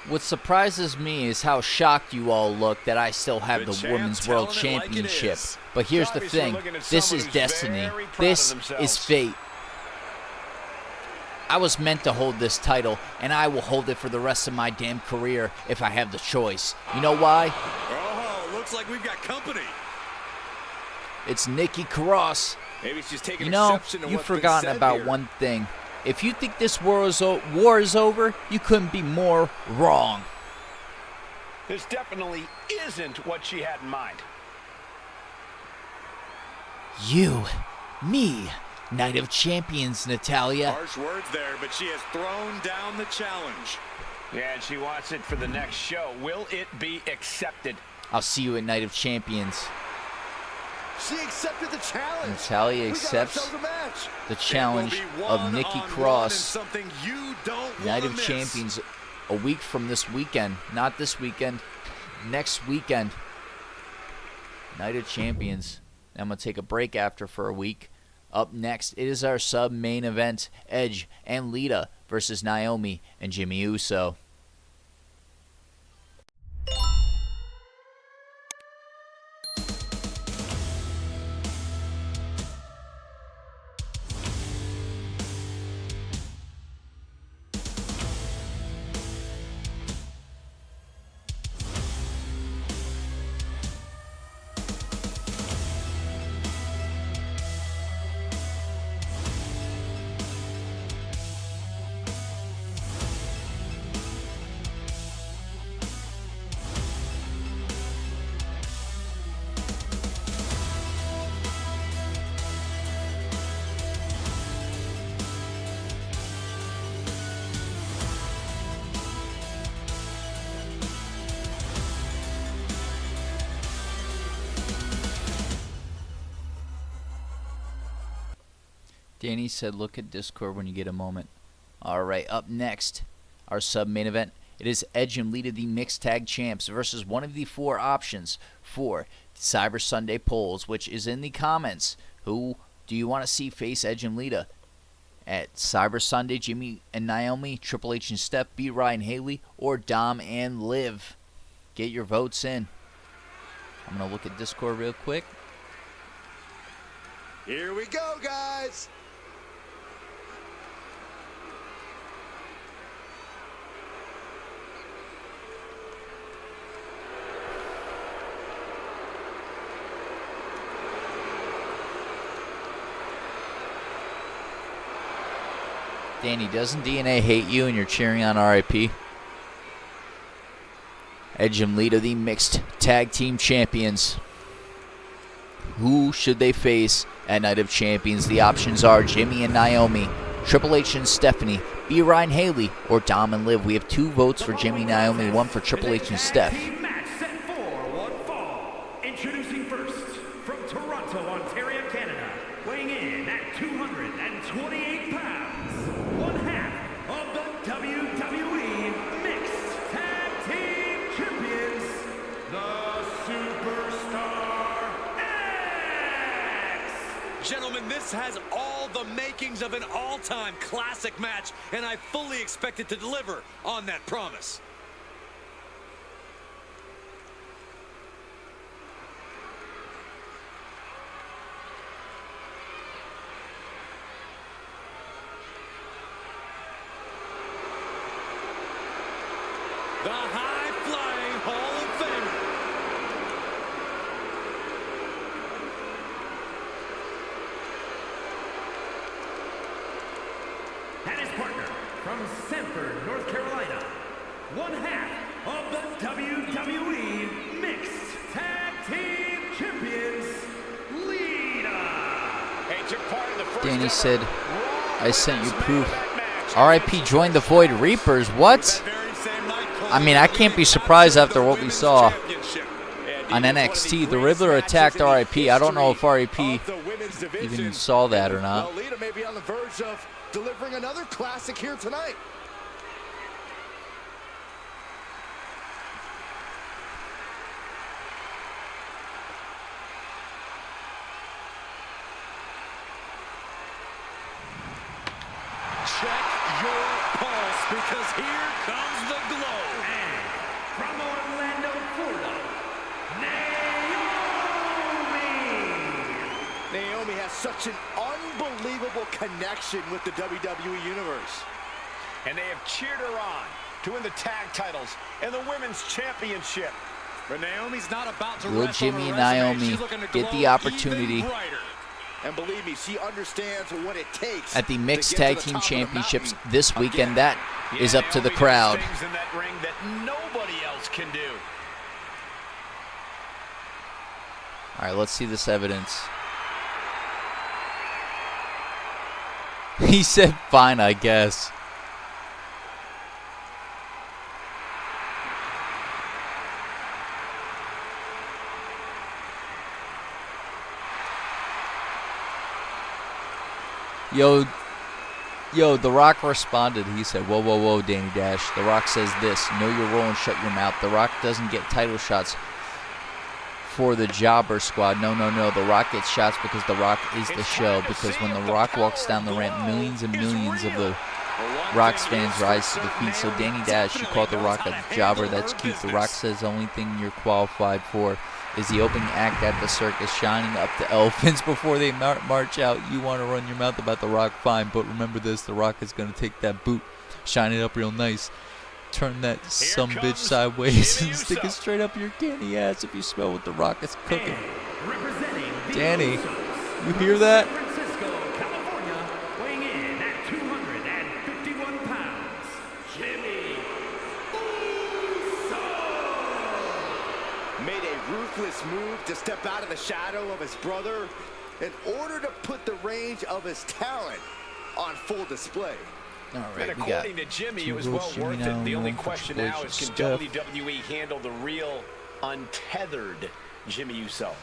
What surprises me is how shocked you all look that I still have the Women's World Championship. But here's the thing. This is destiny. This is fate. I was meant to hold this title, and I will hold it for the rest of my damn career if I have the choice. You know why? Oh, looks like we've got company. It's Nikki Cross. Maybe she's taking You know, exception to you've what's been forgotten said about here. one thing. If you think this war is over, you couldn't be more wrong. This definitely isn't what she had in mind. You, me, Night of Champions, Natalya. Harsh words there, but she has thrown down the challenge. Yeah, and she wants it for the next show. Will it be accepted? I'll see you at Night of Champions. She accepted the challenge. Natalya We got accepts ourselves a match. the challenge It will be of Nikki one-on-one Cross. and something you don't Night wanna of miss. Champions a week from this weekend. Not this weekend. Next weekend. Night of Champions. I'm going to take a break after for a week. Up next, it is our sub-main event. Edge and Lita versus Naomi and Jimmy Uso. Danny said, look at Discord when you get a moment. All right, up next, our sub-main event. It is Edge and Lita, the Mixed Tag Champs, versus one of the four options for Cyber Sunday polls, which is in the comments. Who do you want to see face Edge and Lita? At Cyber Sunday, Jimmy and Naomi, Triple H and Steph, B. Ryan Haley, or Dom and Liv. Get your votes in. I'm going to look at Discord real quick. Here we go, guys. Danny, doesn't DNA hate you and you're cheering on RIP? Edge and Lita, the Mixed Tag Team Champions. Who should they face at Night of Champions? The options are Jimmy and Naomi, Triple H and Stephanie, B. Ryan Haley, or Dom and Liv. We have 2 votes for Jimmy and Naomi, 1 for Triple H and Steph. Team match set for one fall. Introducing first, from Toronto, Ontario, Canada, weighing in at 228 pounds, one half of the WWE Mixed Tag Team Champions, the Superstar X. Gentlemen, this has all the makings of an all-time classic match, and I fully expect it to deliver on that promise. the high-flying Hall of Famer. And his partner from Sanford, North Carolina, one half of the WWE Mixed Tag Team Champions, Lita. Hey, took part in the first Danny ever said, Raw I sent you Women's proof. Main Event match. R.I.P. joined the Void Reapers. What? That very same night, I mean, I can't be surprised after what we saw on And NXT. The Riddler attacked R.I.P. I don't know if R.I.P. even saw that or not. Well, Lita may be on the verge of delivering another classic here tonight. check your pulse, because here comes the glow. And from Orlando, Florida, Naomi. Naomi has such an unbelievable connection with the WWE Universe. And they have cheered her on to win the tag titles and the women's championship. But Naomi's not about to Will rest on her Jimmy and resume. Naomi She's looking to get the glow opportunity even brighter. And believe me, she understands what it takes at the Mixed to get Tag to the Team top of the Championships mountain. this weekend? Again. That is up to the Naomi crowd. does things in that ring that nobody else can do. All right, let's see this evidence. He said, fine, I guess. Yo, The Rock responded. He said, whoa, whoa, whoa, Danny Dash. The Rock says this, know your role and shut your mouth. The Rock doesn't get title shots for the Jobber Squad. No, no, no. The Rock gets shots because The Rock is the show. Because when The Rock walks down the ramp, millions and millions of the Rock's fans rise to the feet. So Danny Dash, you called The Rock a jobber. That's cute. The Rock says the only thing you're qualified for is the opening act at the circus, shining up the elephants before they march out. You want to run your mouth about The Rock, fine, but remember this, The Rock is going to take that boot, shine it up real nice, turn that sumbitch sideways, and stick it straight up your candy ass if you smell what The Rock is cooking. Representing the Danny, Usos you hear that? from San Francisco, California, weighing in at 251 pounds, Jimmy Uso. Made a ruthless move to step out of the shadow of his brother in order to put the range of his talent on full display. All And right, we got according to Jimmy, two it was votes, well Jimmy worth now, it. The only one for question Triple now H is, can stuff. WWE handle the real, untethered Jimmy Uso?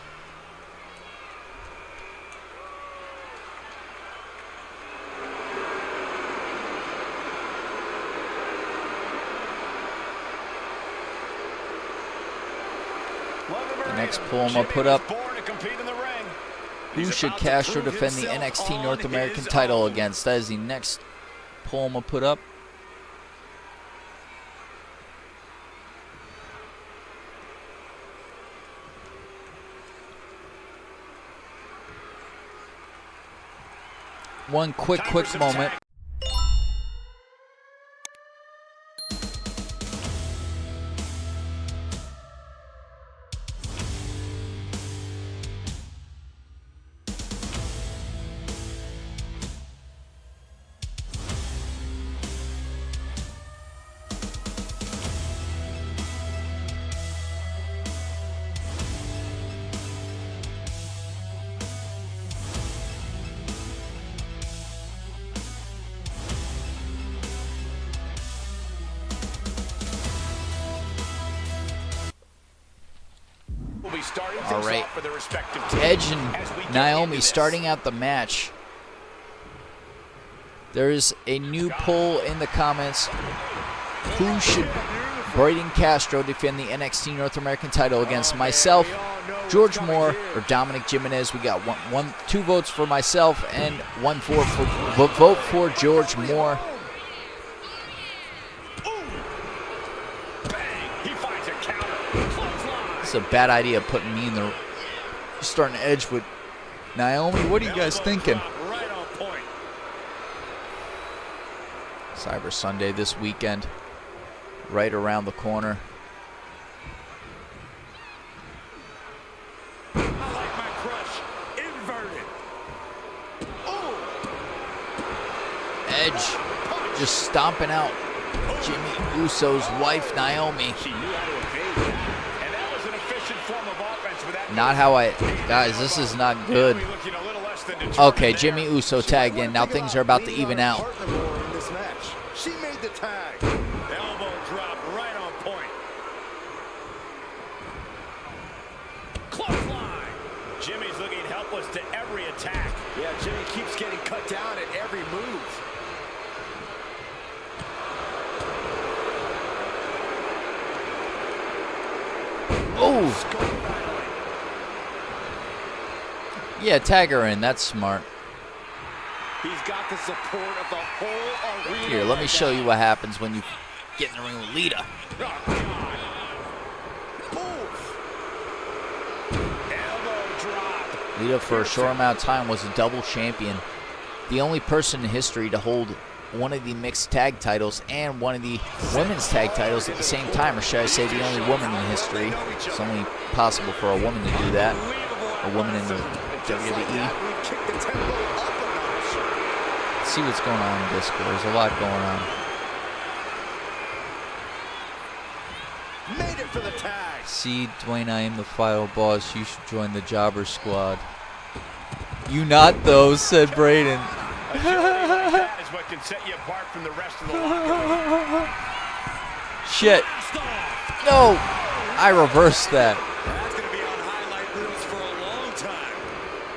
The next poll I'm going to put up. Born to compete in the ring. Who He's should about to Castro prove defend the himself NXT North on American his title own. against? That is the next poll I'm going to put up. One quick Time for some moment. tag. Will be starting All things right. off for their respective teams Edge as we and get Naomi into this. starting out the match. There's a new poll in the comments. Who should Braden Castro defend the NXT North American title against? Myself, George Moore, or Dominic Jimenez? We got two votes for myself and one vote for George Moore. Bang! He finds a counter. Clothesline. It's a bad idea putting me in the starting edge with Naomi. What are you guys thinking? Right on point. Cyber Sunday this weekend. right around the corner. I like my crush inverted. Edge just stomping out Jimmy Uso's wife, Naomi. She knew how to evade that. And that was an efficient form of offense for that. Not how I... Guys, this is not good. Looking a little less than determined Okay, there. Jimmy Uso tagged in. Now things are about to even out. In this match. She made the tag. Elbow drop right on point. Clothesline. Jimmy's looking helpless to every attack. Yeah, Jimmy keeps getting cut down at every move. Oh! Yeah, tag her in. That's smart. He's got the support of the whole arena. Here, let me show you what happens when you get in the ring with Lita. Elbow drop. Lita, for a short amount of time, was a double champion. The only person in history to hold one of the mixed tag titles and one of the women's tag titles at the same time, or should I say the only woman in history. It's only possible for a woman to do that. A woman in the WWE. See what's going on in Discord. There's a lot going on. Made it for the tag. See, Dwayne, I am the final boss. You should join the Jobber Squad. You not, though, said Braden. That is what can set you apart from the rest of the locker room. Shit. No. I reversed that. That's going to be on highlight reels for a long time.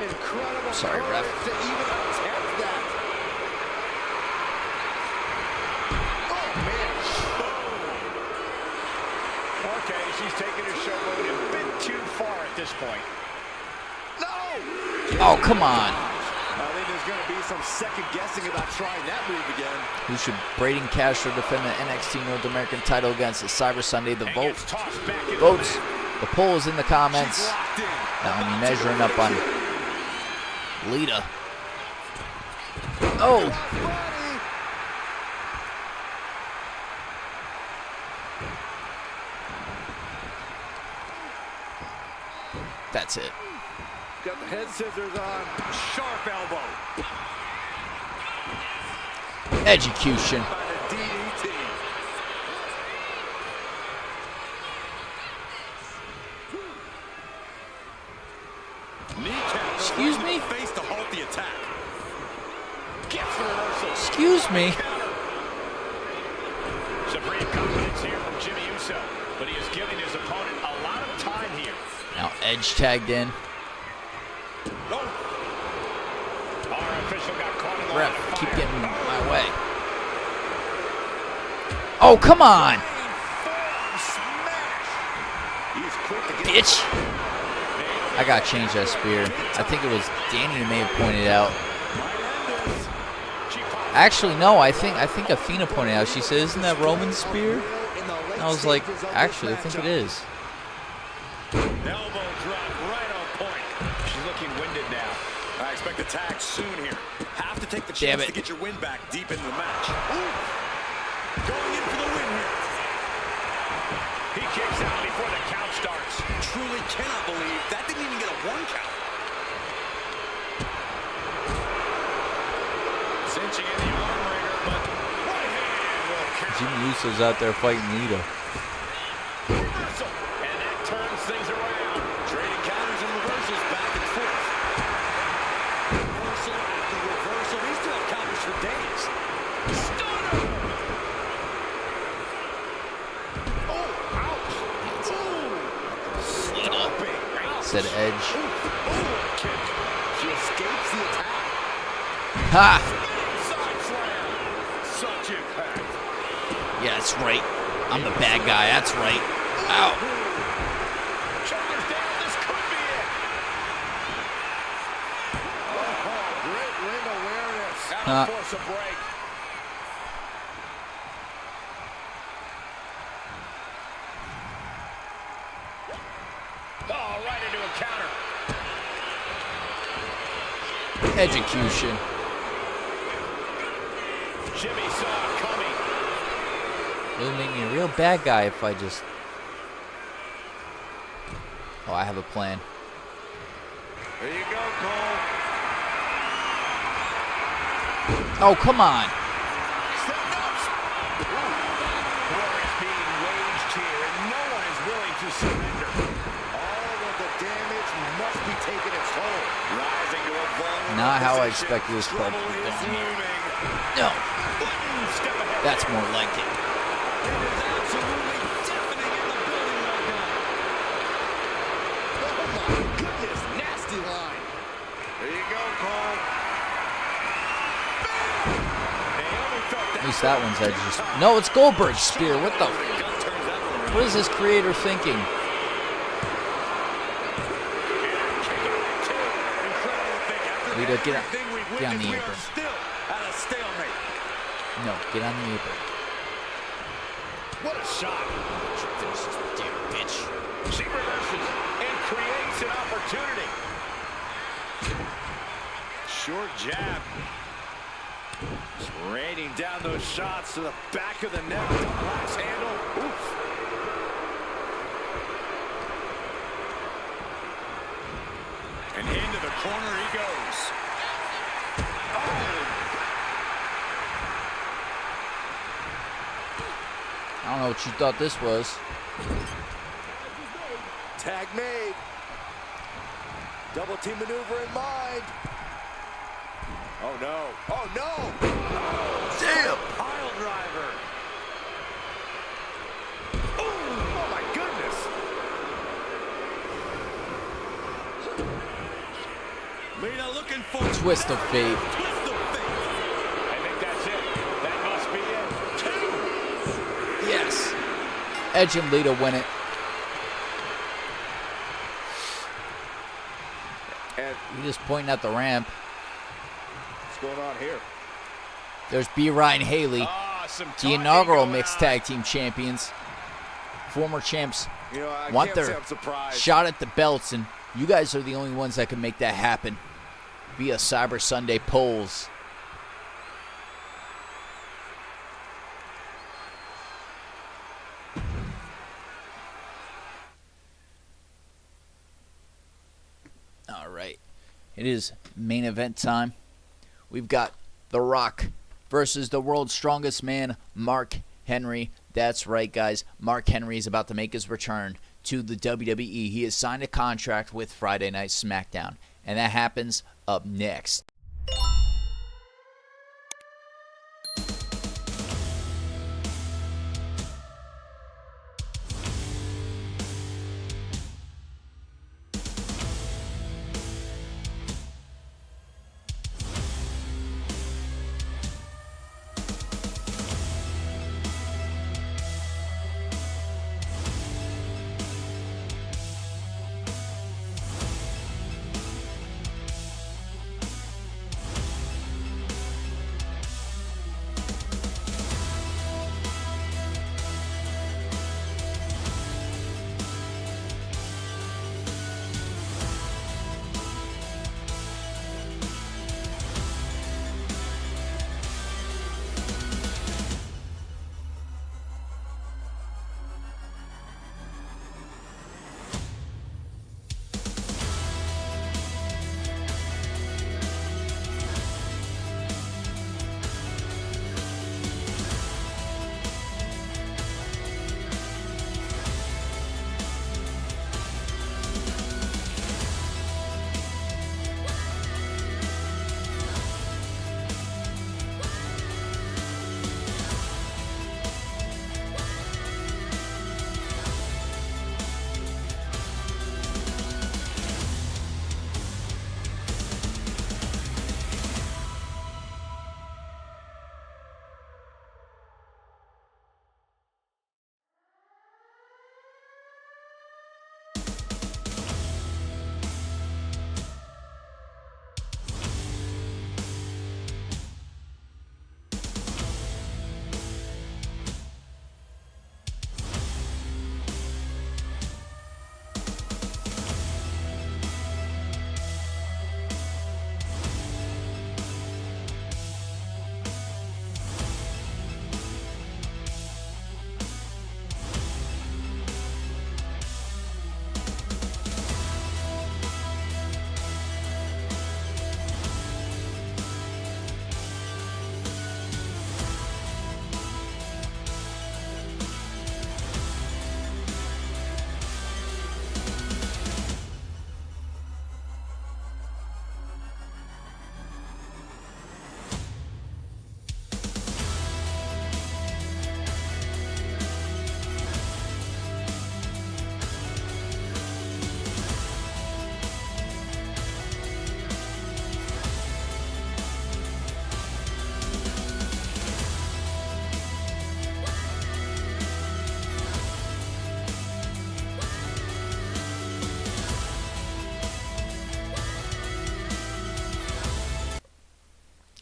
Incredible. Sorry, ref. To even attempt that. Oh, man. Okay, she's taking her showboat a bit too far at this point. No. Oh, come on. I think there's going to be some second guessing about trying that move again. Who should Braden Castro defend the NXT North American title against at Cyber Sunday? The And vote. gets tossed back into Votes. the mat. The poll is in the comments. She's locked in. Now I'm measuring up on Lita. Oh. Body. That's it. Got the head scissors on. Sharp elbow. Execution. By the DDT. Kneecap. Excuse me? Face to halt the attack. Gets the reversal. Excuse me. Supreme confidence here from Jimmy Uso, but he is giving his opponent a lot of time here. Now Edge tagged in. No. Our official got caught in the Ref, line of keep fire. getting my way. Oh, come on. He's quick to get Bitch. I gotta change that spear. I think it was Danny who may have pointed out. Actually, no, I think Athena pointed out. She said, isn't that Roman's spear? And I was like, actually, I think it is. Elbow drop right on point. She's looking winded now. I expect a tag soon here. Have to take the Damn chance it. to get your win back deep into the match. Ooh. Going in for the win here. He kicks out before the count starts. Truly cannot believe that didn't even get a 1 count. Cinching in the arm wringer, but Right hand will count. Jimmy Uso's out there fighting Lita. Reversal. And that turns things around. trading counters and reversals back and forth. Reversal after reversal. These two have counters for days. Stunner. Said Edge. Kick. She escapes the attack. Ha! Side slam. Such impact. Yeah, that's right. I'm the bad guy. That's right. Ow. Shoulders down. This could be it. Great ring awareness. Now to force a break. Oh, right into a counter. Execution. Jimmy saw it coming. It would make me a real bad guy if I just... Oh, I have a plan. There you go, Cole. Oh, come on. War is being waged here, and no one is willing to surrender. All of the damage must be taking its toll. Rising to a vulnerable Not how I position. expected this card to Trouble be is going here. looming. No, Step ahead. that's more like it. It is absolutely deafening in the building right now. Oh my goodness, nasty line. There you go, Cole. Naomi felt At least that one's edges. No, it's Goldberg's spear. What the? What is this creator thinking? Lita, get on the apron. Still at a stalemate. No, get on the apron. What a shot. Finish this damn bitch. She reverses and creates an opportunity. Short jab. Just raining down those shots to the back of the neck. Glass handle. Oof. And into the corner he goes. I don't know what you thought this was. Tag made. Double team maneuver in mind. Oh no. Oh no. Damn! Pile driver. Oh my goodness. Lita looking for Twist of fate. Twist of fate. I think that's it. That must be it. Two. Yes. Edge and Lita win it. And You're just pointing at the ramp. what's going on here? There's B. Ryan Haley, Some the talking inaugural going mixed on. tag team champions. Former champs You know, I want can't say their I'm surprised. shot at the belts, and you guys are the only ones that can make that happen via Cyber Sunday polls. All right. It is main event time. We've got The Rock versus the world's strongest man, Mark Henry. That's right, guys. Mark Henry is about to make his return to the WWE. He has signed a contract with Friday Night SmackDown, and that happens up next.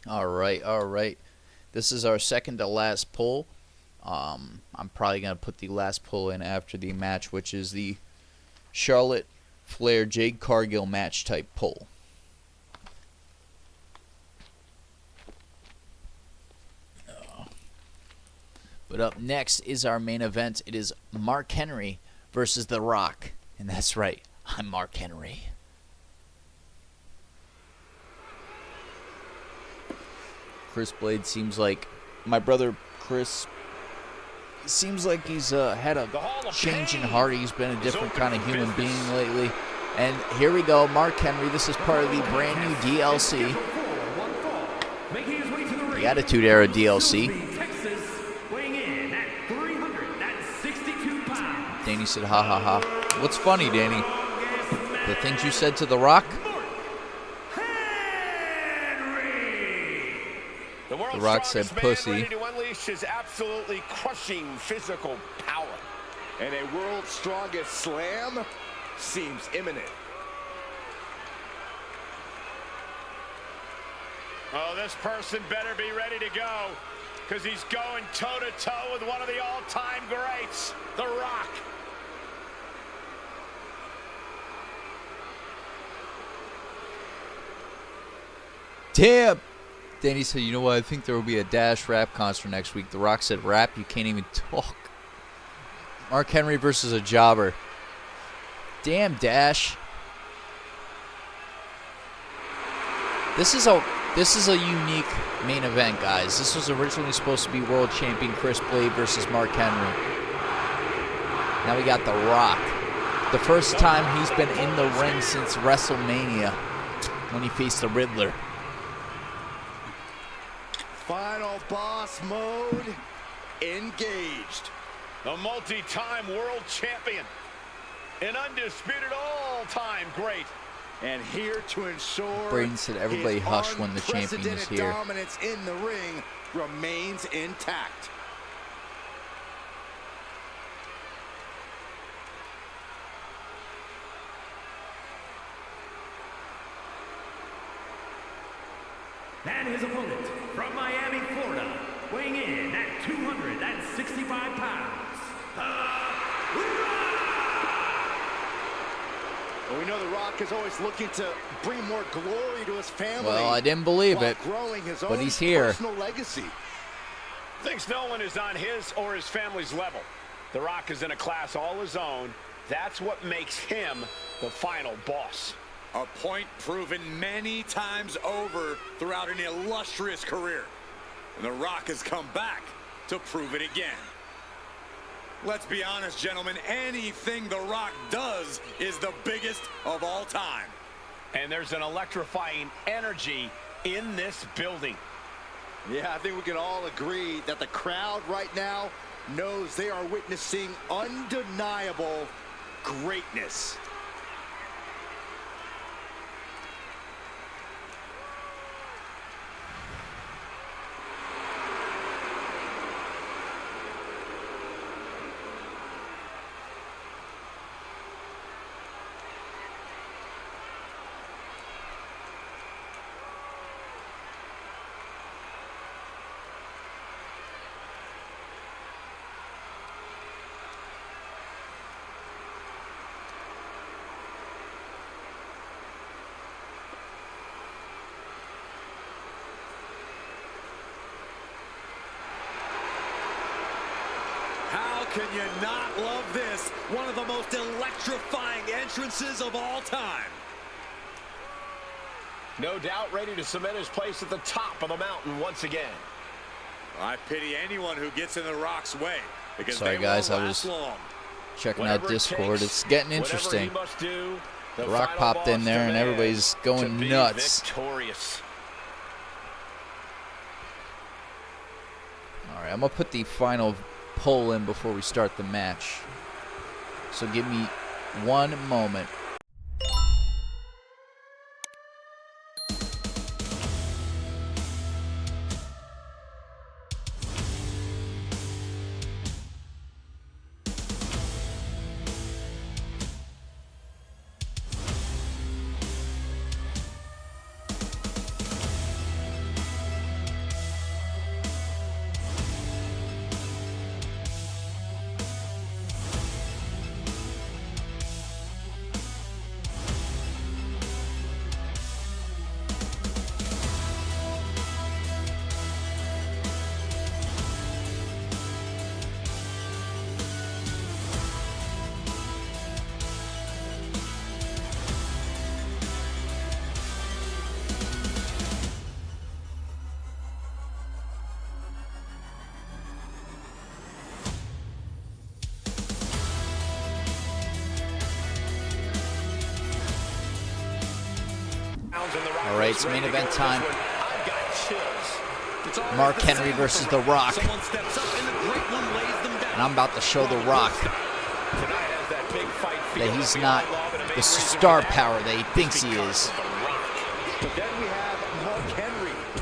All right, all right. This is our second to last poll. I'm probably going to put the last poll in after the match, which is the Charlotte Flair Jade Cargill match type poll. But up next is our main event. It is Mark Henry versus The Rock. And that's right, I'm Mark Henry. Chris Blade seems like, my brother Chris, seems like he's had a change in heart. He's been a different kind of human being lately. And here we go, Mark Henry. This is part of the brand new DLC. The Attitude Era DLC. Danny said, ha ha ha. What's funny, Danny? The things you said to The Rock? The Rock said pussy. Ready to unleash his absolutely crushing physical power. And a world's strongest slam seems imminent. Oh, this person better be ready to go, because he's going toe-to-toe with one of the all-time greats, The Rock. Damn! Danny said, you know what, I think there will be a Dash rap concert next week. The Rock said, rap? You can't even talk. Mark Henry versus a jobber. Damn, Dash. This is a unique main event, guys. This was originally supposed to be world champion Chris Blade versus Mark Henry. Now we got The Rock. The first time he's been in the ring since WrestleMania when he faced the Riddler. Final boss mode engaged. The multi-time world champion. An undisputed all-time great. And here to ensure Braden said everybody hush when the champion is here. Dominance in the ring remains intact. And his opponent from Miami, Florida, weighing in at 265 pounds, Well, we know The Rock is always looking to bring more glory to his family. Well, I didn't believe it, growing his but own he's here. personal legacy. Thinks no one is on his or his family's level. The Rock is in a class all his own. That's what makes him the final boss. A point proven many times over throughout an illustrious career. And The Rock has come back to prove it again. Let's be honest, gentlemen, anything The Rock does is the biggest of all time. And there's an electrifying energy in this building. Yeah, I think we can all agree that the crowd right now knows they are witnessing undeniable greatness. How can you not love this? One of the most electrifying entrances of all time. No doubt ready to cement his place at the top of the mountain once again. I pity anyone who gets in The Rock's way, because Sorry, they guys, won't I last was long. checking Whatever out it Discord. takes, It's getting whatever interesting. he must do, The Rock final popped in boss there and demands everybody's to going be nuts. victorious. All right, I'm going to put the final poll in before we start the match. So give me one moment. All right, it's main event time. Mark Henry versus The Rock. And I'm about to show The Rock that he's not the star power that he thinks he is.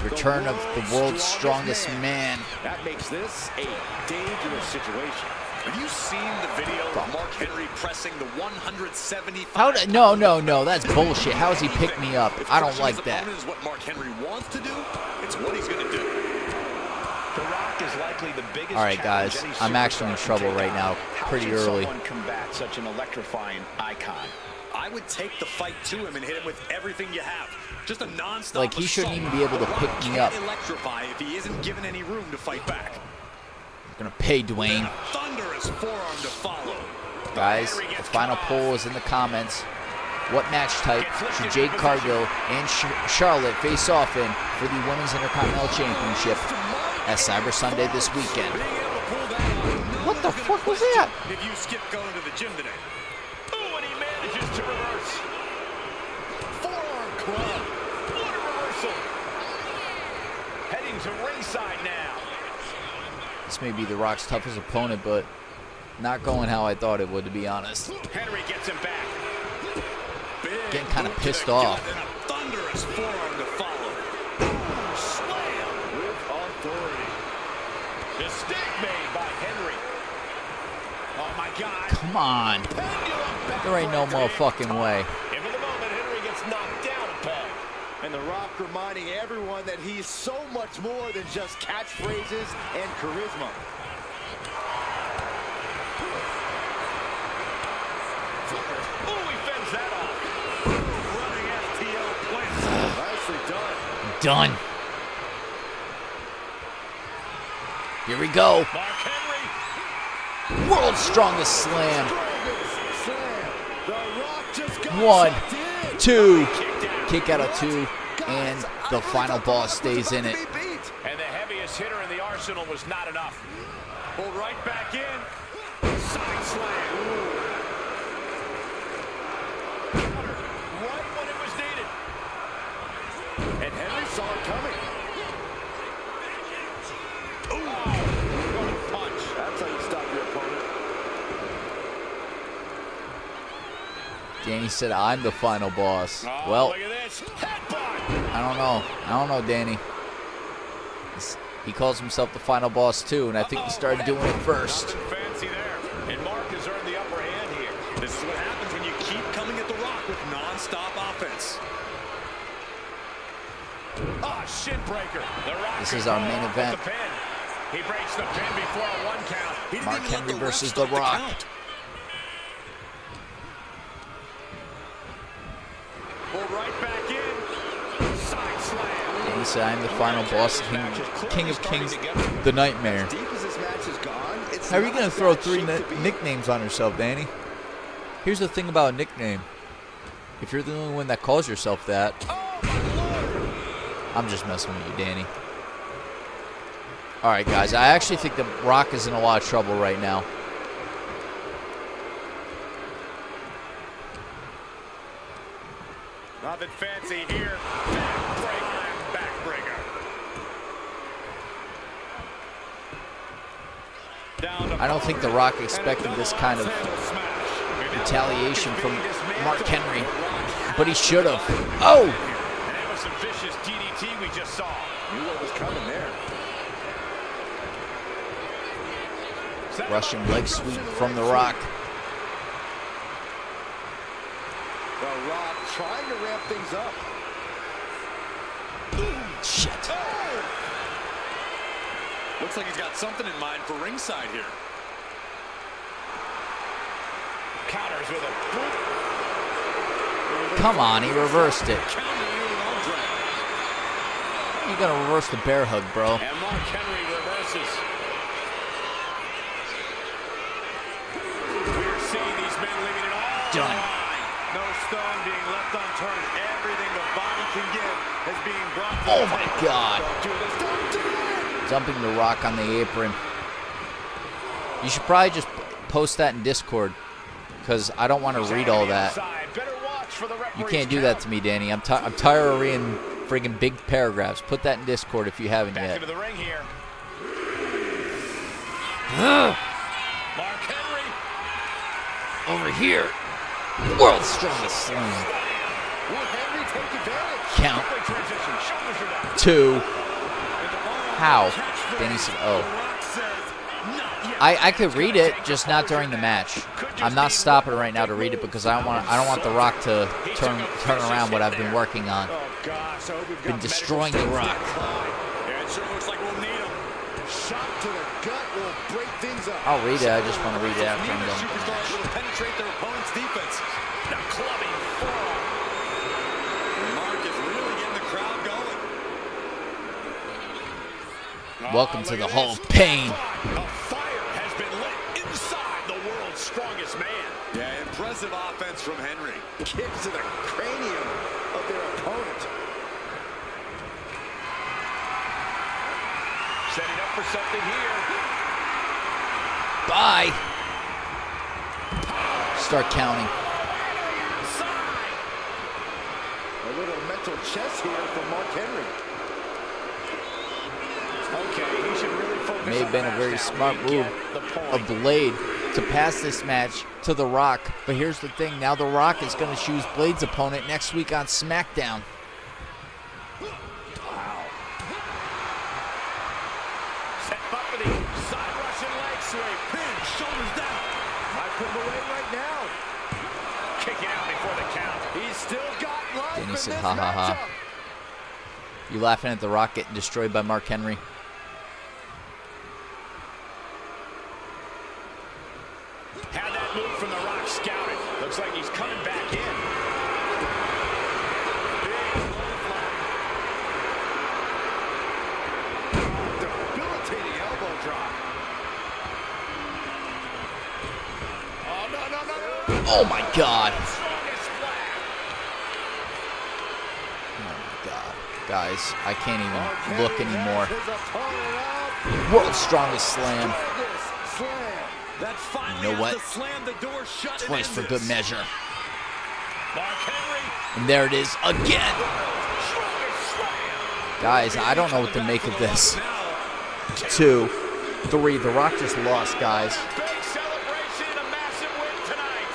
Return of the world's strongest man. That makes this a dangerous situation. Have you seen the video of Mark Henry pressing the 175? No, that's bullshit. How does he pick me up? I don't like that. Is what Mark Henry wants to do. It's what he's going to do. The Rock is likely the biggest. All right, guys, I'm actually in trouble right now. Pretty early. How should someone combat such an electrifying icon? I would take the fight to him and hit him with everything you have. Just a non-stop. Like, he shouldn't even be able to pick me up. Electrify if he isn't given any room to fight back. I'm gonna pay Dwayne. Thunderous forearm to follow. Guys, the final poll is in the comments. What match type should Jade Cargill and Charlotte face off in for the Women's Intercontinental Championship at Cyber Sunday this weekend? What the fuck was that? If you skip going to the gym today. Oh, and he manages to reverse. Forearm club. What a reversal. Heading to ringside now. This may be The Rock's toughest opponent, but not going how I thought it would, to be honest. Henry gets him back. Getting kind of pissed off. And a thunderous forearm to follow. Slam with authority. Mistake made by Henry. Oh my God. Come on. There ain't no motherfucking way. And for the moment, Henry gets knocked down a peg. And The Rock reminding everyone that he's so much more than just catchphrases and charisma. Oh, he fends that off. Running FTL plants. Nicely done. Done. Here we go. Mark Henry. World's strongest slam. Slam. The Rock just got 1, sucked in. 2. Kick out of 2. And the final boss stays in it. And the heaviest hitter in the arsenal was not enough. Pulled right back in. Side slam. Counter right when it was needed. And Henry saw it coming. Ooh, what a punch. That's how you stop your opponent. Danny said I'm the final boss. Oh, Well, look at this. Headbutt. I don't know, Danny. He calls himself the final boss too, and I think he started doing it first. Nothing fancy there. And Mark has earned the upper hand here. This is what happens when you keep coming at The Rock with non-stop offense. Ah, shin breaker. The Rock This is our main with event. the pin. He breaks the pin before a 1 count. He didn't Mark even let Henry the ref versus stop The Rock. count. Pulled right back in. Side slam. Danny said I'm the final boss, King of Kings, the Nightmare. Deep as this match has gone, it's How are you not gonna a throw bad 3 shape to be in. nicknames on yourself, Danny? Here's the thing about a nickname. If you're the only one that calls yourself that, I'm just messing with you, Danny. All right, guys. I actually think The Rock is in a lot of trouble right now. Nothing fancy here. Backbreaker and backbreaker. Down to I don't think The Rock expected this kind of retaliation from Mark Henry, but he should have. Oh! And that was some vicious DDT we just saw. Knew what was coming there. Russian leg sweep from The Rock. The Rock trying to ramp things up. Shit. Looks like he's got something in mind for ringside here. Counters with a boot. Come on, he reversed it. Countering with an arm drag. You gotta reverse the bear hug, bro. And Mark Henry reverses. We're seeing these men leaving it all Done. on the line. No stone being left unturned. Everything the body can give is being brought to Oh the my table. God. Don't do this. Don't do it. Dumping The Rock on the apron. You should probably just post that in Discord, because I don't want to read all that. Better watch for the You referee's can't do that to me, Danny. I'm tired of reading friggin' big paragraphs. Put that in Discord if you haven't Back yet. into the ring here. Mark Henry. Over here. World's strongest slam. Will Henry take advantage? Count. Quick transition. Shoulders are down. 2. How? Danny said, oh. I could read it, just not during the match. I'm not stopping right now to read it because I don't want The Rock to turn around what I've been working on. Oh, gosh. I hope we've Been got destroying medical The Rock. Yeah, it sure looks like we'll need him. Shot to the gut will break things up. I'll read it. I just want to read it after I'm Neither done. superstar is able to penetrate their opponent's defense. The clubbing forearm. Mark is really getting the crowd going. Welcome to Look the at Hall this. of Pain. A fire has been lit inside the world's strongest man. Yeah, impressive offense from Henry. Kicks to the cranium of their opponent. Setting up for something here. Bye. Start counting. A little mental chess here from Mark Henry. Okay, he should really focus. May have on been a that very now. smart We move get the point. of Blade to pass this match to The Rock. But here's the thing. Now The Rock is going to choose Blade's opponent next week on SmackDown. Set up for the side Russian leg sweep. Pin, shoulders down. Might put him away right now. Kicking out before the count. He's still got life Danny in said, this ha, ha, ha. matchup. You laughing at The Rock getting destroyed by Mark Henry? Had that move from The Rock scouted. Looks like he's coming back in. Debilitating elbow drop. Oh, no, no, no, no. Oh my God. Strongest flag. Oh my God. Guys, I can't Mark even Henry look anymore. has his opponent out. World's strongest slam. Strongest slam. That finally You know what? has to slam the door shut. and Twice end for good this. measure. Mark Henry. And there it is again. Strongest slam. Guys, I don't know what to make of this. Now, 2, 3. The Rock just lost, guys. Big celebration and a massive win tonight.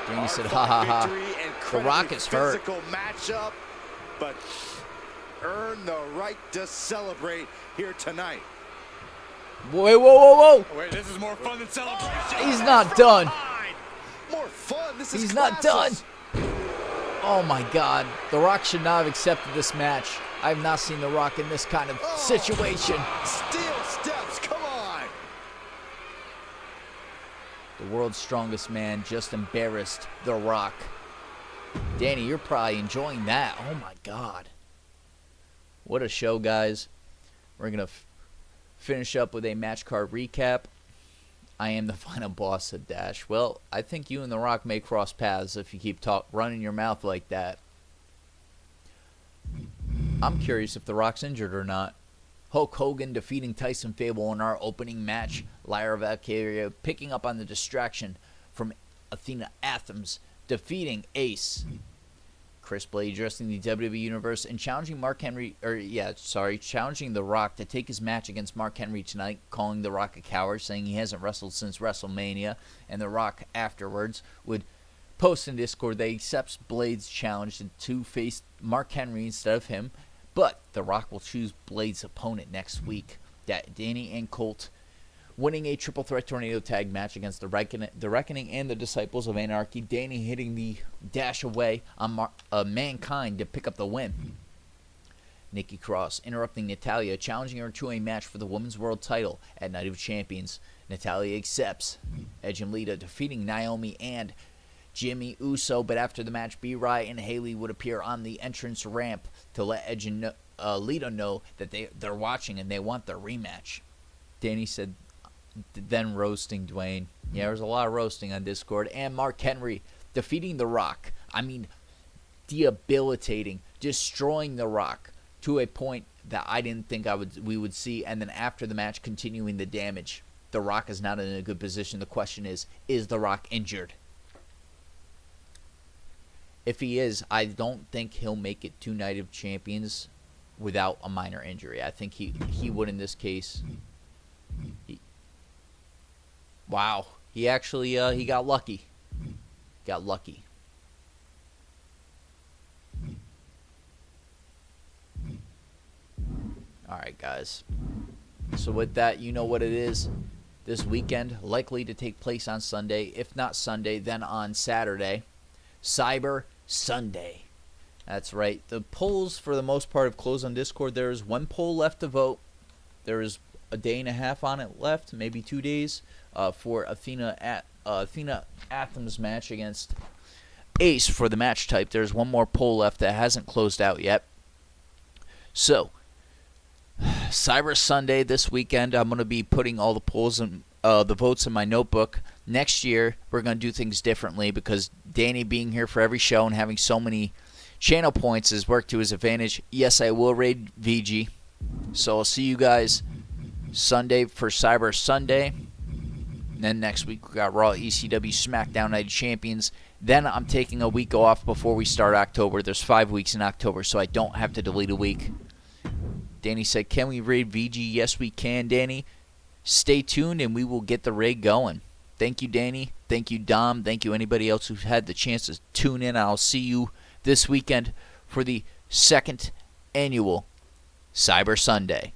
Danny said, ha ha ha. Victory, The Rock incredibly is hurt. Physical matchup, but earn the right to celebrate here tonight. Wait, whoa, whoa, whoa. wait, this is more fun than celebration. He's not done. More fun. This is He's not done. classless. Oh my God. The Rock should not have accepted this match. I have not seen The Rock in this kind of situation. Steel steps. Come on. The world's strongest man just embarrassed The Rock. Danny, you're probably enjoying that. Oh my God. What a show, guys. We're going to finish up with a match card recap. I am the final boss, said Dash. Well, I think you and The Rock may cross paths if you keep running your mouth like that. I'm curious if The Rock's injured or not. Hulk Hogan defeating Tyson Fable in our opening match. Lyra Valkyria picking up on the distraction from Athena Athens, defeating Ace. Chris Blade addressing the WWE Universe and challenging challenging The Rock to take his match against Mark Henry tonight, calling The Rock a coward, saying he hasn't wrestled since WrestleMania, and The Rock afterwards would post in Discord that he accepts Blade's challenge to face Mark Henry instead of him, but The Rock will choose Blade's opponent next week. Danny and Colt winning a triple threat tornado tag match against the Reckoning and the Disciples of Anarchy. Danny hitting the dash away on Mankind to pick up the win. Nikki Cross interrupting Natalya, challenging her to a match for the Women's World title at Night of Champions. Natalya accepts. Edge and Lita defeating Naomi and Jimmy Uso, but after the match, B-Ry and Haley would appear on the entrance ramp to let Edge and Lita know that they're watching and they want their rematch. Danny said, then roasting Dwayne. Yeah, there's a lot of roasting on Discord. And Mark Henry defeating The Rock. I mean, debilitating, destroying The Rock to a point that I didn't think we would see. And then after the match, continuing the damage. The Rock is not in a good position. The question is The Rock injured? if he is, I don't think he'll make it to Night of Champions without a minor injury. I think he would in this case. Wow. He actually he got lucky. Got lucky. All right, guys. So with that, you know what it is. This weekend, likely to take place on Sunday. If not Sunday, then on Saturday. Cyber Sunday. That's right. The polls, for the most part, have closed on Discord. There is one poll left to vote. There is a day and a half on it left, maybe 2 days, for Athena Athens match against Ace for the match type. There's one more poll left that hasn't closed out yet. So, Cyber Sunday this weekend, I'm going to be putting all the polls and the votes in my notebook. Next year, we're going to do things differently because Danny being here for every show and having so many channel points has worked to his advantage. Yes, I will raid VG. So I'll see you guys Sunday for Cyber Sunday. And then next week we got Raw, ECW, SmackDown Night of Champions. Then I'm taking a week off before we start October. There's 5 weeks in October, so I don't have to delete a week. Danny said, can we raid VG? Yes, we can, Danny. Stay tuned, and we will get the raid going. Thank you, Danny. Thank you, Dom. Thank you, anybody else who's had the chance to tune in. I'll see you this weekend for the 2nd annual Cyber Sunday.